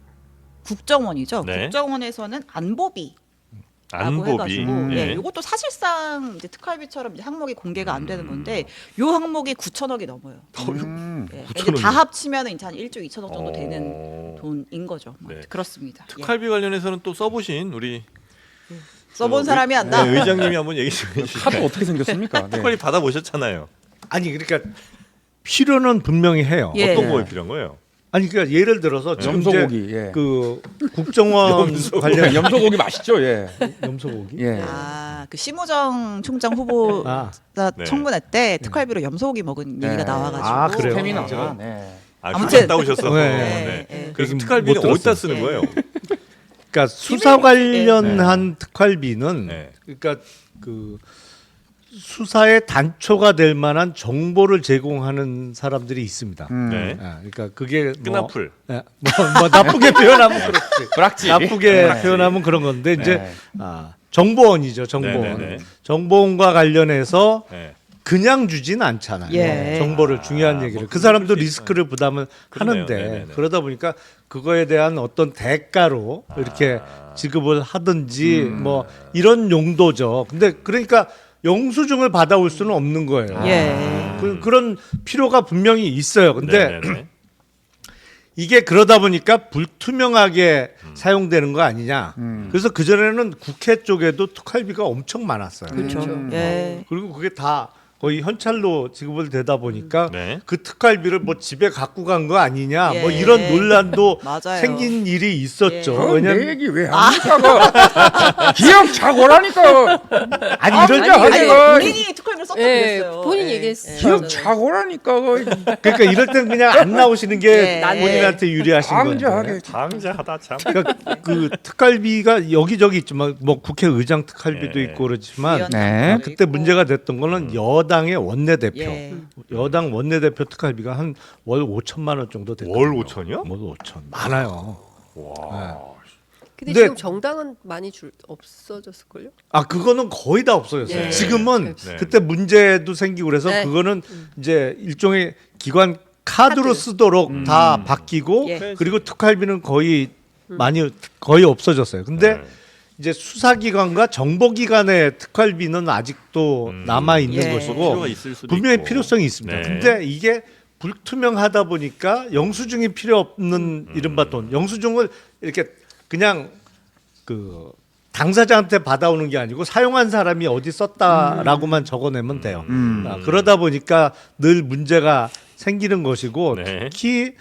국정원이죠. 네. 국정원에서는 안보비. 라고 안보비. 해가지고 예. 이것도 사실상 이제 특활비처럼 이제 항목이 공개가 안 되는 건데 요 항목이 9천억이 넘어요. 예, 이제 9천억이요? 다 합치면 이제 한 1조 2천억 정도 되는 돈인 거죠. 뭐 네. 그렇습니다. 예. 특활비 관련해서는 또 써보신 우리 써본 사람이 한다. 네, 의장님이 한번 얘기 좀 해주시죠. 카드 어떻게 생겼습니까? 네. 특활비 받아보셨잖아요. 아니 그러니까 필요는 분명히 해요. 예. 어떤 거에 필요한 거예요? 아니 그러니까 예를 들어서 지금 이제 염소고기. 예. 그 국정원 관련 염소고기 맛있죠. 예. 염소고기. 예. 그 심우정 총장 후보 아, 네. 청문회 때 특활비로 염소고기 먹은 네. 얘기가 나와가지고. 아, 그래요? 스태미나. 제가- 네. 아무튼 갔다 오셨어. 네. 네. 네. 그래서 못 특활비는 들었어요. 어디다 쓰는 거예요? 그러니까 수사 관련한 특활비는 네. 그러니까 그 수사의 단초가 될 만한 정보를 제공하는 사람들이 있습니다. 네. 아, 그러니까 그게 뭐, 끈앞을. 예, 뭐 나쁘게 표현하면 그렇지. 브락지. 나쁘게 표현하면 그런 건데 이제 네. 정보원이죠. 정보원. 네네네. 정보원과 관련해서 네. 그냥 주진 않잖아요. 예. 정보를 중요한 얘기를. 뭐 그 사람도 그럴 수 리스크를 부담을 그러네요. 하는데 네네네. 그러다 보니까 그거에 대한 어떤 대가로 이렇게 지급을 하든지 뭐 이런 용도죠. 근데 그러니까 영수증을 받아올 수는 없는 거예요. 예. 그런 필요가 분명히 있어요. 근데 네네네. 이게 그러다 보니까 불투명하게 사용되는 거 아니냐. 그래서 그전에는 국회 쪽에도 특활비가 엄청 많았어요. 그렇죠. 예. 그리고 그게 다 거의 현찰로 지급을 되다 보니까 네. 그 특활비를 뭐 집에 갖고 간 거 아니냐 뭐 예. 이런 논란도 맞아요. 생긴 일이 있었죠. 내 왜냐면 얘기 왜 합니까? 기억 착오라니까. 아니 이럴 때 아니, 아니, 아니, 본인이 특활비를 썼다고 예, 그랬어요. 본인 예. 얘기했어요. 기억 착오라니까. 그러니까 이럴 땐 그냥 안 나오시는 게 예. 본인한테 유리하신 건데. 강자하게. 방자하다 참. 그러니까 그 특활비가 여기저기 있지만 뭐 국회의장 특활비도 예. 있고 그렇지만 위원 네. 특활비도 그때 있고. 문제가 됐던 거는 여당의 원내대표, 예. 여당 원내대표 특활비가 한 월 5천만 원 정도 됐거든요. 월 5천이요? 월 5천 많아요. 와. 근데 근데- 지금 정당은 많이 없어졌을걸요? 아 그거는 거의 다 없어졌어요. 예. 지금은 네. 그때 문제도 생기고 그래서 네. 그거는 이제 일종의 기관 카드로 카드. 쓰도록 다 바뀌고 예. 그리고 특활비는 거의 없어졌어요. 근데 네. 이제 수사기관과 정보기관의 특활비는 아직도 남아 있는 예. 것이고 필요가 있을 수도 분명히 있고. 필요성이 있습니다. 네. 근데 이게 불투명하다 보니까 영수증이 필요 없는 이른바 돈, 영수증을 이렇게 그냥 그 당사자한테 받아오는 게 아니고 사용한 사람이 어디 썼다라고만 적어내면 돼요. 그러다 보니까 늘 문제가 생기는 것이고 네. 특히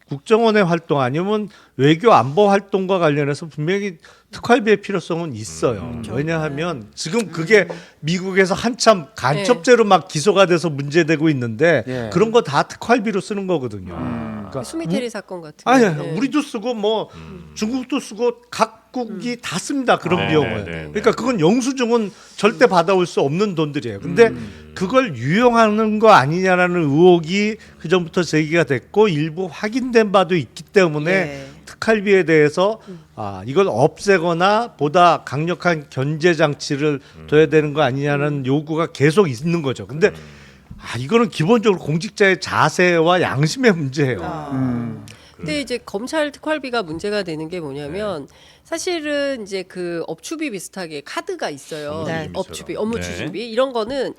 국정원의 활동 아니면 외교 안보 활동과 관련해서 분명히 특활비의 필요성은 있어요. 왜냐하면 지금 그게 미국에서 한참 간첩죄로 막 기소가 돼서 문제되고 있는데 예. 그런 거 다 특활비로 쓰는 거거든요. 그러니까 수미테리 사건 같은 아니 거. 네. 우리도 쓰고 뭐 중국도 쓰고 각국이 다 씁니다. 그런 네, 비용을. 네, 네, 네. 그러니까 그건 영수증은 절대 받아올 수 없는 돈들이에요. 근데 그걸 유용하는 거 아니냐라는 의혹이 그 전부터 제기가 됐고 일부 확인된 바도 있기 때문에 예. 특활비에 대해서 이걸 없애거나 보다 강력한 견제 장치를 둬야 되는 거 아니냐는 요구가 계속 있는 거죠. 근데 이거는 기본적으로 공직자의 자세와 양심의 문제예요. 근데 이제 검찰 특활비가 문제가 되는 게 뭐냐면 사실은 이제 그 업추비 비슷하게 카드가 있어요. 네. 업추비, 업무 네. 추진비 이런 거는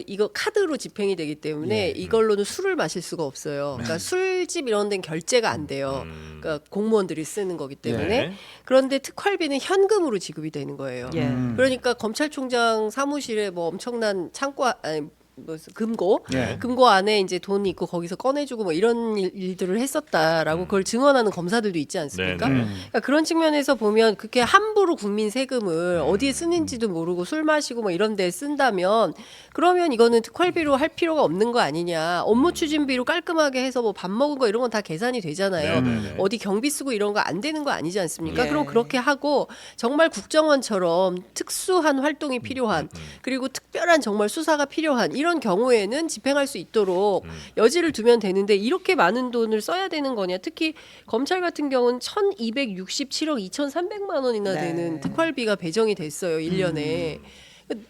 이거 카드로 집행이 되기 때문에 이걸로는 술을 마실 수가 없어요. 그러니까 술집 이런 데는 결제가 안 돼요. 그러니까 공무원들이 쓰는 거기 때문에. 네. 그런데 특활비는 현금으로 지급이 되는 거예요. 예. 그러니까 검찰총장 사무실에 뭐 엄청난 창고 아니, 뭐 금고 예. 금고 안에 이제 돈이 있고 거기서 꺼내주고 뭐 이런 일들을 했었다라고 그걸 증언하는 검사들도 있지 않습니까? 네, 네. 그러니까 그런 측면에서 보면 그렇게 함부로 국민 세금을 어디에 쓰는지도 모르고 술 마시고 뭐 이런 데 쓴다면 그러면 이거는 특활비로 할 필요가 없는 거 아니냐. 업무 추진비로 깔끔하게 해서 뭐 밥 먹은 거 이런 건 다 계산이 되잖아요. 네, 네, 네. 어디 경비 쓰고 이런 거 안 되는 거 아니지 않습니까? 예. 그럼 그렇게 하고 정말 국정원처럼 특수한 활동이 필요한 그리고 특별한 정말 수사가 필요한 이런 경우에는 집행할 수 있도록 여지를 두면 되는데 이렇게 많은 돈을 써야 되는 거냐. 특히 검찰 같은 경우는 1267억 2300만 원이나 네. 되는 특활비가 배정이 됐어요. 1년에.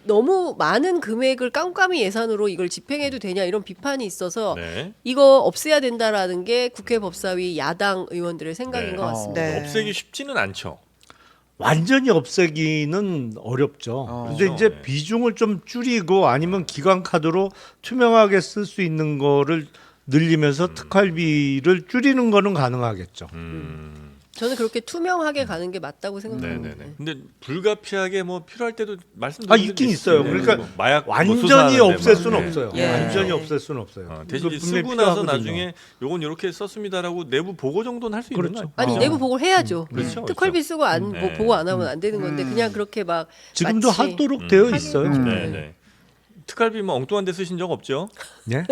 너무 많은 금액을 깜깜이 예산으로 이걸 집행해도 되냐 이런 비판이 있어서 네. 이거 없애야 된다라는 게 국회 법사위 야당 의원들의 생각인 네. 것 같습니다. 네. 없애기 쉽지는 않죠. 완전히 없애기는 어렵죠. 근데 그렇죠. 이제 네. 비중을 좀 줄이고 아니면 기관 카드로 투명하게 쓸 수 있는 거를 늘리면서 특활비를 줄이는 거는 가능하겠죠. 저는 그렇게 투명하게 가는 게 맞다고 생각합니다. 네네네. 근데 불가피하게 뭐 필요할 때도 말씀드린 있긴 있어요. 그러니까 뭐 마약 뭐 완전히 수사하는데 없앨 막, 수는 네. 없어요. 예. 완전히 예. 없앨 수는 없어요. 대신 이거 이제 분명히 쓰고 나서 필요하거든요. 나중에 요건 이렇게 썼습니다라고 내부 보고 정도는 할 수 있는 그렇죠. 거죠. 아니 내부 보고를 해야죠. 그렇죠. 특활비 쓰고 안 네. 보고 안 하면 안 되는 건데 그냥 그렇게 막 지금도 마치 하도록 되어 하긴 있어요. 하죠. 네, 네. 특활비 뭐 엉뚱한 데 쓰신 적 없죠? 예?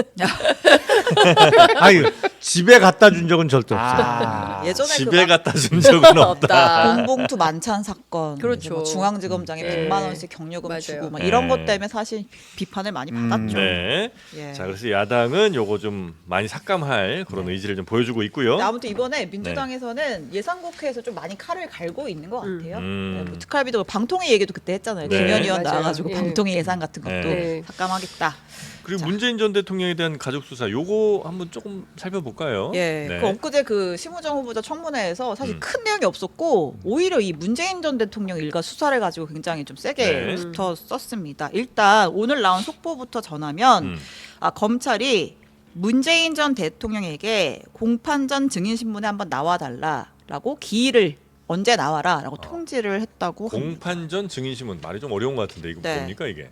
아유 집에 갖다 준 적은 절대 없어요. 아. 예전에 집에 그 막 갖다 준 적은 없다. 공봉투 만찬 사건, 그렇죠. 이제 뭐 중앙지검장에 네. 100만 원씩 경력금 맞아요. 주고 막 네. 이런 것 때문에 사실 비판을 많이 받았죠. 네. 예. 자, 그래서 야당은 요거 좀 많이 삭감할 그런 의지를 좀 보여주고 있고요. 근데 아무튼 이번에 민주당에서는 예산국회에서 좀 많이 칼을 갈고 있는 것 같아요. 음. 네, 뭐 특활비도 방통위 얘기도 그때 했잖아요. 네. 김현 의원 맞아요. 나와가지고 예. 방통위 예산 같은 것도 네. 삭감하겠다. 그리고 자. 문재인 전 대통령에 대한 가족 수사 요거 한번 조금 살펴볼까요? 예, 네. 그 엊그제 그 심우정 후보자 청문회에서 사실 음. 큰 내용이 없었고 오히려 이 문재인 전 대통령 일가 수사를 가지고 굉장히 좀 세게 네. 붙었었습니다. 일단 오늘 나온 속보부터 전하면 음. 검찰이 문재인 전 대통령에게 공판전 증인신문에 한번 나와달라라고 기일을 언제 나와라라고 통지를 했다고 합니다. 공판전 증인신문 말이 좀 어려운 것 같은데 이거 네. 뭡니까 이게?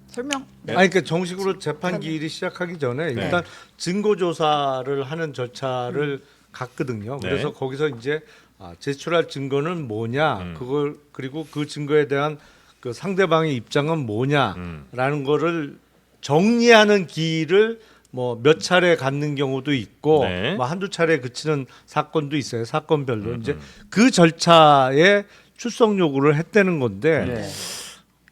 설명. 네. 아니 그러니까 정식으로 재판 기일이 시작하기 전에 네. 일단 증거 조사를 하는 절차를 갔거든요. 네. 그래서 거기서 이제 제출할 증거는 뭐냐, 그걸 그리고 그 증거에 대한 그 상대방의 입장은 뭐냐라는 거를 정리하는 기일을 뭐 몇 차례 갖는 경우도 있고 네. 뭐 한두 차례 그치는 사건도 있어요. 사건별로 이제 그 절차에 출석 요구를 했다는 건데 네.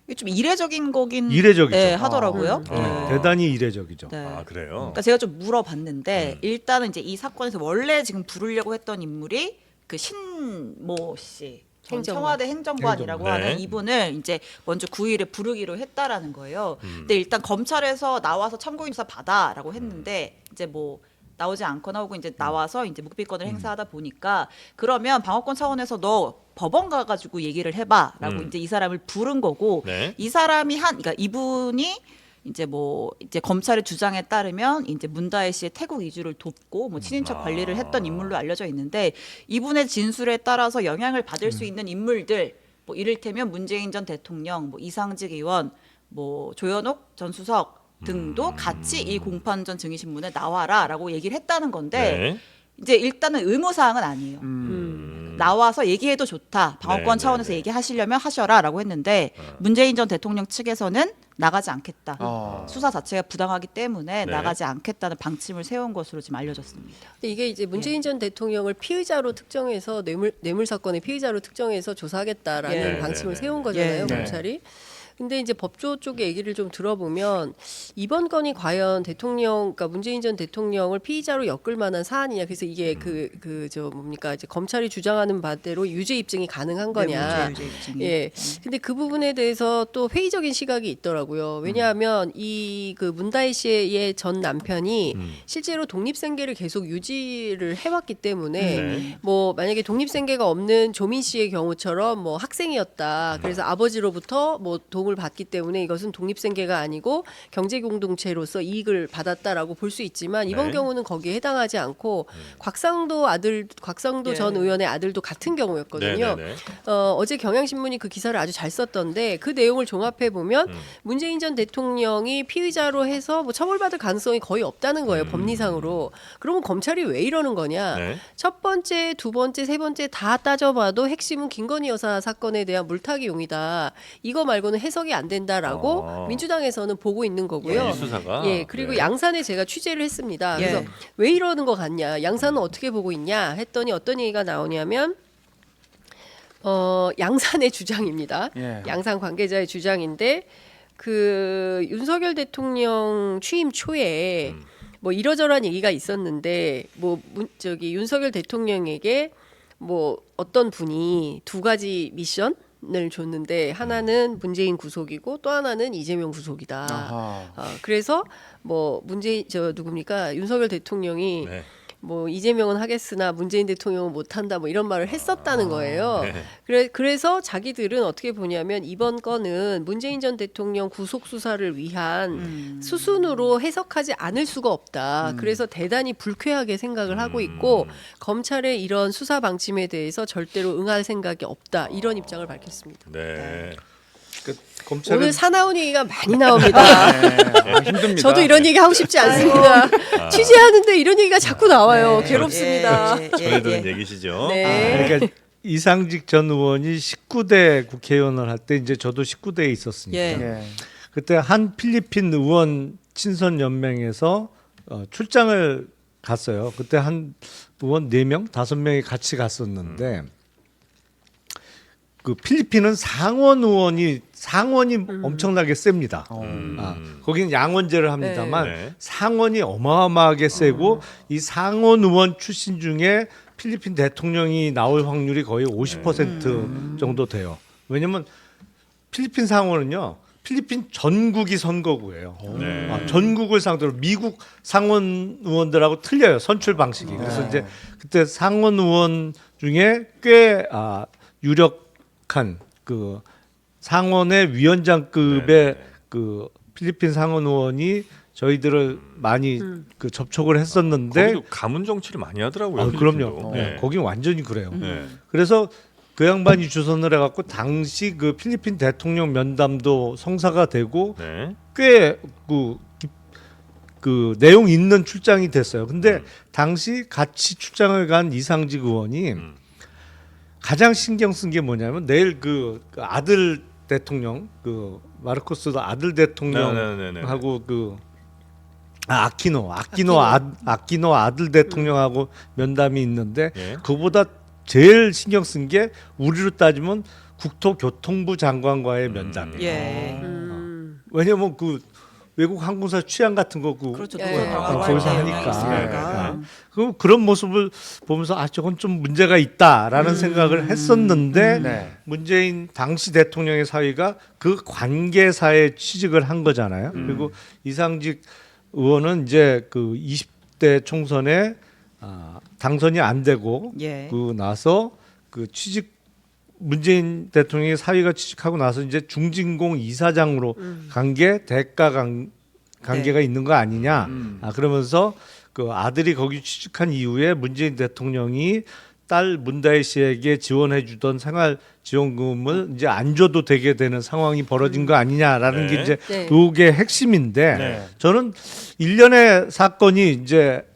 이게 좀 이례적인 거긴 이례적이죠. 네, 하더라고요. 대단히 이례적이죠. 네. 아 그래요? 그러니까 제가 좀 물어봤는데 일단은 이제 이 사건에서 원래 지금 부르려고 했던 인물이 그 신모 씨. 전 행정관. 청와대 행정관이라고 행정관. 하는 네. 이분을 이제 먼저 9일에 부르기로 했다라는 거예요. 근데 일단 검찰에서 나와서 참고인 수사 받아라고 했는데 이제 뭐 나오지 않거나 혹은 이제 나와서 이제 묵비권을 행사하다 보니까 그러면 방어권 차원에서 너 법원 가가지고 얘기를 해봐라고 이제 이 사람을 부른 거고 네. 이 사람이 그러니까 이분이 이제 뭐 이제 검찰의 주장에 따르면 이제 문다혜 씨의 태국 이주를 돕고 뭐 친인척 관리를 했던 인물로 알려져 있는데 이분의 진술에 따라서 영향을 받을 수 있는 인물들 뭐 이를테면 문재인 전 대통령, 뭐 이상직 의원, 뭐 조현옥 전 수석 등도 같이 이 공판전 증인신문에 나와라라고 얘기를 했다는 건데 네. 이제 일단은 의무사항은 아니에요. 나와서 얘기해도 좋다. 방어권 네, 차원에서 네, 네. 얘기하시려면 하셔라라고 했는데 문재인 전 대통령 측에서는 나가지 않겠다. 수사 자체가 부당하기 때문에 네. 나가지 않겠다는 방침을 세운 것으로 지금 알려졌습니다. 근데 이게 이제 문재인 전 대통령을 피의자로 특정해서 뇌물 사건의 피의자로 특정해서 조사하겠다라는 예. 방침을 네, 세운 네. 거잖아요, 예. 검찰이. 근데 이제 법조 쪽의 얘기를 좀 들어보면 이번 건이 과연 그러니까 문재인 전 대통령을 피의자로 엮을 만한 사안이냐. 그래서 이게 뭡니까 이제 검찰이 주장하는 바대로 유죄 입증이 가능한 거냐. 네, 문제 입증이. 예. 근데 그 부분에 대해서 또 회의적인 시각이 있더라고요. 왜냐하면 이 그 문다혜 씨의 전 남편이 실제로 독립생계를 계속 유지를 해왔기 때문에 네. 뭐 만약에 독립생계가 없는 조민 씨의 경우처럼 뭐 학생이었다. 그래서 아버지로부터 뭐 도움을 받기 때문에 이것은 독립생계가 아니고 경제공동체로서 이익을 받았다라고 볼 수 있지만 이번 네. 경우는 거기에 해당하지 않고 곽상도 예. 전 의원의 아들도 같은 경우였거든요. 네, 네, 네. 어제 경향신문이 그 기사를 아주 잘 썼던데 그 내용을 종합해 보면 문재인 전 대통령이 피의자로 해서 뭐 처벌받을 가능성이 거의 없다는 거예요, 법리상으로. 그러면 검찰이 왜 이러는 거냐? 네. 첫 번째, 두 번째, 세 번째 다 따져봐도 핵심은 김건희 여사 사건에 대한 물타기용이다. 이거 말고는 해석이 안 된다라고 민주당에서는 보고 있는 거고요. 이 수사가. 예, 그리고 네. 양산에 제가 취재를 했습니다. 그래서 예. 왜 이러는 것 같냐? 양산은 어떻게 보고 있냐? 했더니 어떤 얘기가 나오냐면 양산의 주장입니다. 예. 양산 관계자의 주장인데 그 윤석열 대통령 취임 초에 뭐 이러저러한 얘기가 있었는데 뭐 윤석열 대통령에게 뭐 어떤 분이 두 가지 미션을 줬는데 하나는 문재인 구속이고 또 하나는 이재명 구속이다. 아하. 그래서 뭐 문재인 누굽니까 윤석열 대통령이 네. 뭐 이재명은 하겠으나 문재인 대통령은 못한다 뭐 이런 말을 했었다는 거예요. 네. 그래서 자기들은 어떻게 보냐면 이번 건은 문재인 전 대통령 구속 수사를 위한 수순으로 해석하지 않을 수가 없다. 그래서 대단히 불쾌하게 생각을 하고 있고 검찰의 이런 수사 방침에 대해서 절대로 응할 생각이 없다. 이런 입장을 밝혔습니다. 네. 그 검찰은 오늘 사나운 얘기가 많이 나옵니다. 네. 힘듭니다. 저도 이런 얘기 하고 싶지 않습니다. 취재하는데 이런 얘기가 자꾸 나와요. 네. 괴롭습니다. 전에 들은 얘기시죠. 네. 그러니까 이상직 전 의원이 19대 국회의원을 할 때 이제 저도 19대에 있었으니까 예. 예. 그때 한 필리핀 의원 친선 연맹에서 출장을 갔어요. 그때 한 의원 4명, 5명이 같이 갔었는데 그 필리핀은 상원이 엄청나게 셉니다. 거기는 양원제를 합니다만 네. 상원이 어마어마하게 세고 이 상원 의원 출신 중에 필리핀 대통령이 나올 확률이 거의 50% 정도 돼요. 왜냐면 필리핀 상원은요. 필리핀 전국이 선거구예요. 네. 전국을 상대로 미국 상원 의원들하고 틀려요. 선출 방식이. 그래서 이제 그때 상원 의원 중에 꽤 유력한 그 상원의 위원장급의 그 필리핀 상원 의원이 저희들을 많이 그 접촉을 했었는데 거기도 가문 정치를 많이 하더라고요. 그럼요. 필리핀도. 네. 거긴 완전히 그래요. 네. 그래서 그 양반이 주선을 해갖고 당시 그 필리핀 대통령 면담도 성사가 되고 네. 꽤 그 내용 있는 출장이 됐어요. 근데 당시 같이 출장을 간 이상직 의원이 가장 신경 쓴 게 뭐냐면 내일 그 아들 대통령 그 마르코스 아들 네, 네, 네, 네. 대통령하고 그 아키노 아들 대통령하고 면담이 있는데 예. 그보다 제일 신경 쓴 게 우리로 따지면 국토교통부 장관과의 면담이에요. 예. 왜냐면 그 외국 항공사 취향 같은 거 그렇죠. 예. 누가 나가고 거기서 할 때 하니까. 있으니까. 그런 모습을 보면서 저건 좀 문제가 있다라는 생각을 했었는데 네. 문재인 당시 대통령의 사위가 그 관계사에 취직을 한 거잖아요. 그리고 이상직 의원은 이제 그 20대 총선에 당선이 안 되고 예. 그 나서 그 문재인 대통령의 사위가 취직하고 나서 이제 중진공 이사장으로 간 게 대가 관계가 있는 거 아니냐. 그러면서 그 아들이 거기 취직한 이후에 문재인 대통령이 딸 문다혜 씨에게 지원해 주던 생활 지원금을 이제 안 줘도 되게 되는 상황이 벌어진 거 아니냐라는 네. 게 이제 네. 의혹의 핵심인데 네. 저는 일련의 사건이 이제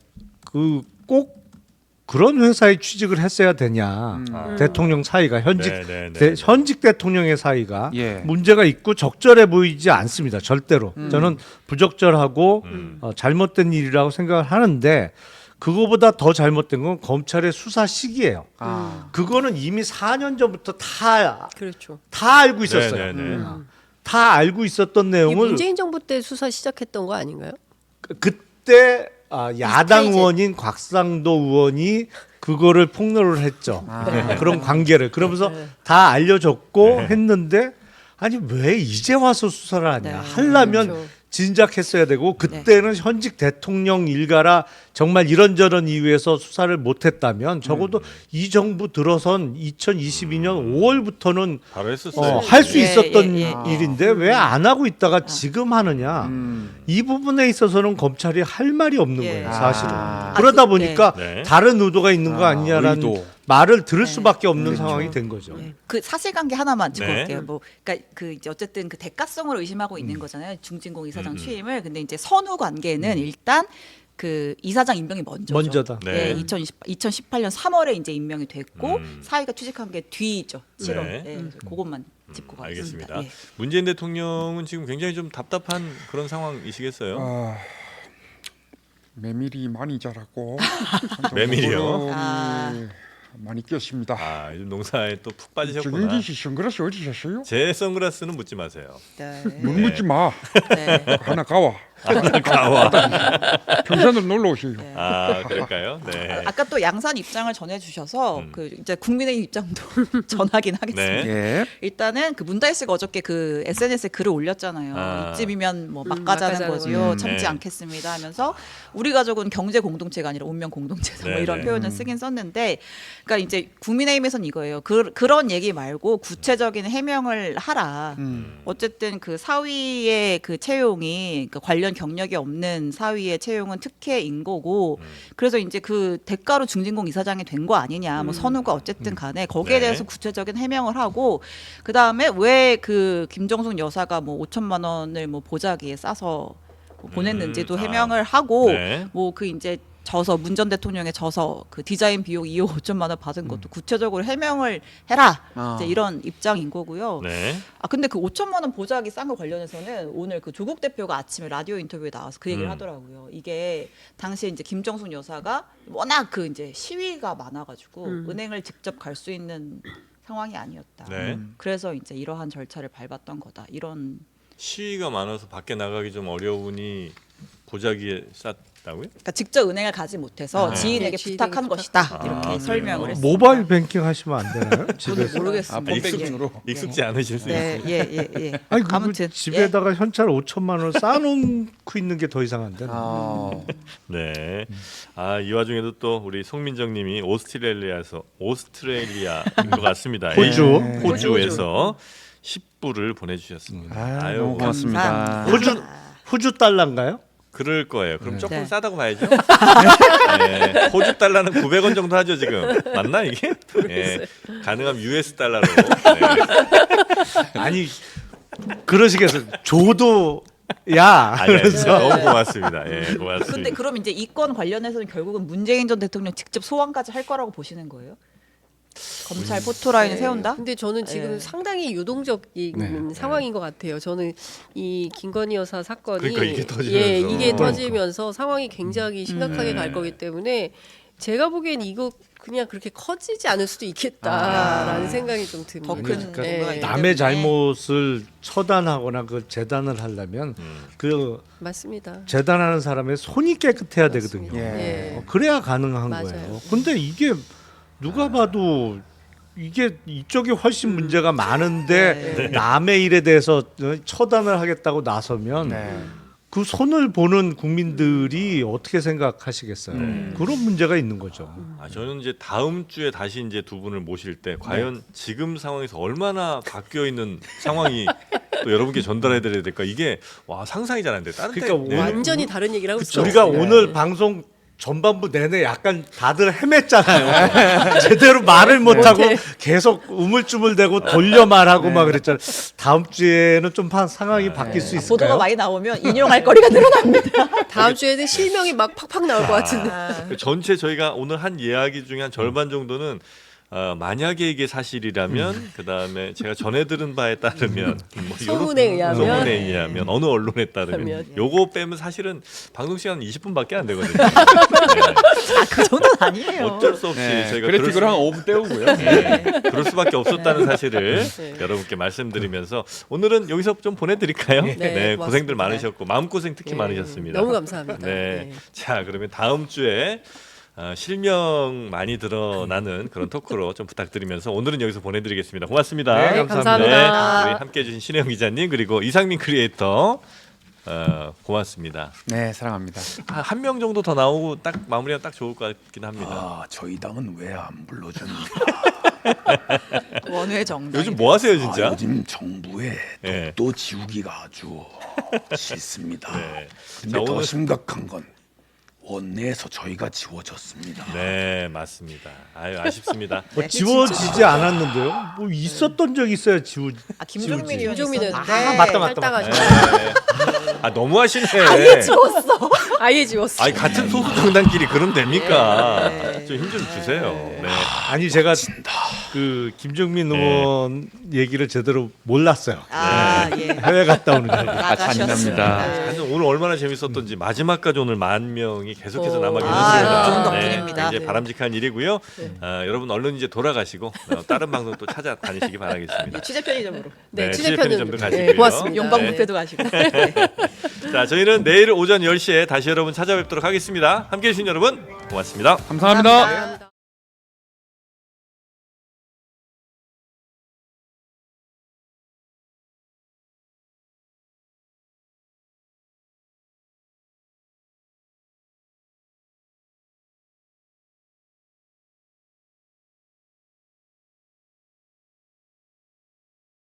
꼭 그런 회사에 취직을 했어야 되냐. 대통령 사이가 현직 대통령의 사이가 예. 문제가 있고 적절해 보이지 않습니다. 절대로. 저는 부적절하고 잘못된 일이라고 생각을 하는데 그거보다 더 잘못된 건 검찰의 수사 시기예요. 그거는 이미 4년 전부터 다 그렇죠. 알고 있었어요. 네, 네, 네. 다 알고 있었던 이 내용을 문재인 정부 때 수사 시작했던 거 아닌가요? 그때 야당 스테이지. 의원인 곽상도 의원이 그거를 폭로를 했죠. 그런 관계를. 그러면서 다 알려줬고 했는데 아니 왜 이제 와서 수사를 하냐. 네. 하려면 그렇죠. 진작했어야 되고 그때는 현직 대통령 일가라 정말 이런저런 이유에서 수사를 못했다면 적어도 이 정부 들어선 2022년 5월부터는 바로 했었어요. 할 수 예, 있었던 예, 예. 일인데 왜 안 하고 있다가 지금 하느냐. 이 부분에 있어서는 검찰이 할 말이 없는 예. 거예요, 사실은. 아. 그러다 보니까 네. 다른 의도가 있는 거 아니냐라는 의도. 말을 들을 네. 수밖에 없는 상황이 된 거죠. 네. 그 사실관계 하나만 짚어볼게요. 네. 뭐, 그러니까 그 이제 어쨌든 그 대가성을 의심하고 있는 거잖아요. 중진공 이사장 취임을. 근데 이제 선후 관계는 일단 그 이사장 임명이 먼저죠. 네. 2018년 3월에 이제 임명이 됐고 사위가 취직한 게 뒤죠. 7월. 네. 그래서 그것만 짚고 가겠습니다. 알겠습니다. 예. 문재인 대통령은 지금 굉장히 좀 답답한 그런 상황이시겠어요. 메밀이 많이 자랐고 메밀이요? 보름이 아. 많이 끼었습니다. 아, 요즘 농사에 또 푹 빠지셨구나. 정인기 씨 선글라스 어디 샀어요? 제 선글라스는 묻지 마세요. 네. 눈 묻지 마. 네. 하나 가와. 가와. 경산으로 놀러 오시요. 네. 아 그럴까요? 네. 아까 또 양산 입장을 전해주셔서 그 이제 국민의힘 입장도 전하긴 하겠습니다. 네. 예. 일단은 그 문다이스가 어저께 그 SNS에 글을 올렸잖아요. 아. 이쯤이면 뭐 막가자는 막가자는 거지요. 거죠. 참지 네. 않겠습니다 하면서 우리 가족은 경제 공동체가 아니라 운명 공동체다. 네, 뭐 이런 네. 표현을 쓰긴 썼는데, 그러니까 이제 국민의힘에서는 이거예요. 그런 얘기 말고 구체적인 해명을 하라. 어쨌든 그 사위의 그 채용이 그 관련 경력이 없는 사위의 채용은 특혜인 거고, 그래서 이제 그 대가로 중진공 이사장이 된 거 아니냐, 뭐 선우가 어쨌든 간에 거기에 네. 대해서 구체적인 해명을 하고, 그 다음에 왜 그 김정숙 여사가 뭐 5천만 원을 뭐 보자기에 싸서 뭐 보냈는지도 아. 해명을 하고, 네. 뭐 그 이제 문 전 대통령의 그 디자인 비용 2억 5천만 원 받은 것도 구체적으로 해명을 해라. 이제 이런 입장인 거고요. 네. 아 근데 그 5천만 원 보자기 싼 거 관련해서는 오늘 그 조국 대표가 아침에 라디오 인터뷰에 나와서 그 얘기를 하더라고요. 이게 당시에 이제 김정숙 여사가 워낙 그 이제 시위가 많아가지고 은행을 직접 갈 수 있는 상황이 아니었다. 네. 그래서 이제 이러한 절차를 밟았던 거다. 이런 시위가 많아서 밖에 나가기 좀 어려우니 보자기에 쌌다고요? 그러니까 직접 은행을 가지 못해서 아. 지인에게 네, 지인에게 부탁한 것이다. 이렇게 그래요? 설명을 했습니다. 모바일 뱅킹 하시면 안 되나요? 저는 집에서? 모르겠습니다. 폰뱅킹으로. 익숙지 않으실 수 네, 있어요. 예. 아니 그 아무튼 집에다가 현찰 5천만 원 쌓아놓고 있는 게 더 이상한데. 아, 네. 아, 이 와중에도 또 우리 송민정 님이 오스트레일리아인 것 같습니다. 호주. 예, 호주에서 10불을 보내주셨습니다. 아, 아유, 너무 고맙습니다. 호주 달러인가요? 그럴 거예요. 그럼 조금 네. 싸다고 봐야죠. 네. 호주 달러는 900원 정도 하죠 지금. 맞나 이게? 예. 가능하면 US 달러로. 네. 아니 그러시겠어요. 조도 야. 아니, 그래서 너무 고맙습니다. 예, 고맙습니다. 근데 그럼 이제 이 건 관련해서는 결국은 문재인 전 대통령 직접 소환까지 할 거라고 보시는 거예요? 검찰 포토라인을 세운다? 근데 저는 지금 네. 상당히 유동적인 상황인 것 같아요. 저는 이 김건희 여사 사건이 그러니까 이게 터지면서. 이게 그러니까. 터지면서 상황이 굉장히 심각하게 갈 거기 때문에 제가 보기엔 이거 그냥 그렇게 커지지 않을 수도 있겠다라는 생각이 좀 듭니다. 더 큰 네. 뭔가가 있기 남의 때문에. 잘못을 처단하거나 그 재단을 하려면 그 맞습니다. 재단하는 사람의 손이 깨끗해야 되거든요. 맞습니다. 예. 예. 그래야 가능한 맞아요. 거예요. 근데 이게 누가 봐도 이게 이쪽이 훨씬 문제가 많은데 네. 남의 일에 대해서 처단을 하겠다고 나서면 네. 그 손을 보는 국민들이 어떻게 생각하시겠어요? 그런 문제가 있는 거죠. 아, 저는 이제 다음 주에 다시 이제 두 분을 모실 때 과연 지금 상황에서 얼마나 바뀌어 있는 상황이 또 여러분께 전달해 드려야 될까? 이게 와 상상이 잘 안 돼. 다른 그러니까 때 완전히 다른 얘기를 하고 있어요. 우리가 네. 오늘 방송 전반부 내내 약간 다들 헤맸잖아요. 제대로 말을 못하고 계속 우물쭈물대고 돌려 말하고 막 그랬잖아요. 다음 주에는 좀 상황이 바뀔 수 있을까요? 보도가 많이 나오면 인용할 거리가 늘어납니다. 다음 주에는 실명이 막 팍팍 나올 것 같은데. 그 전체 저희가 오늘 한 이야기 중에 한 절반 정도는 만약에 이게 사실이라면 그 다음에 제가 전해 들은 바에 따르면 뭐 소문에 요런- 의하면. 소문에 의하면 어느 언론에 따르면 하면. 요거 빼면 사실은 방송 시간 20분밖에 안 되거든요. 네. 그 정도는 아니에요. 어쩔 수 없이 네. 저희가 그래픽을 한 5분 떼우고요. 네, 그럴 수밖에 없었다는 사실을 네. 여러분께 말씀드리면서 오늘은 여기서 좀 보내드릴까요? 네, 네, 고맙습니다. 고생들 많으셨고 마음고생 특히 네, 많으셨습니다. 너무 감사합니다. 네. 네. 자, 그러면 다음 주에 실명 많이 드러나는 그런 토크로 좀 부탁드리면서 오늘은 여기서 보내드리겠습니다. 고맙습니다. 네, 감사합니다. 네, 우리 함께해 주신 신혜영 기자님 그리고 이상민 크리에이터 고맙습니다. 네, 사랑합니다. 한 명 정도 더 나오고 딱 마무리하면 딱 좋을 것 같긴 합니다. 아, 저희 당은 왜 안 불러줍니까? 원외 정당. 요즘 뭐 하세요 아, 진짜? 요즘 정부의 예. 독도 지우기가 아주 싫습니다. 네. 근데 자, 더 오늘- 심각한 건 원내에서 저희가 지워졌습니다. 네, 맞습니다. 아유 아쉽습니다. 뭐 지워지지 않았는데요. 뭐 있었던 적 있어야 김종민 지우지. 의원이 김종민은 있었는데 아, 맞다. 탈당하셨 네. 아 너무 하시네. 아예 지웠어. 아예 지웠어. 아니 같은 소수 정당끼리 그럼 됩니까? 네. 좀 힘 좀 주세요. 네. 아니 제가 그 김종민 의원 얘기를 제대로 몰랐어요. 아 예. 해외 갔다 오는 거. 잔인합니다. 한 오늘 얼마나 재밌었던지 마지막까지 오늘 10,000명이 계속해서 남아 아, 계십니다. 좋은 덕분입니다. 굉장히 네. 바람직한 일이고요. 네. 여러분 얼른 이제 돌아가시고 다른 방송 또 찾아다니시기 바라겠습니다. 취재 편의점으로 네, 취재 취재 편의점도 편의점 가시고요. 고맙습니다. 용방 네. 뷔페도 가시고. 자, 저희는 내일 오전 10시에 다시 여러분 찾아뵙도록 하겠습니다. 함께해 주신 여러분 고맙습니다. 감사합니다. 감사합니다.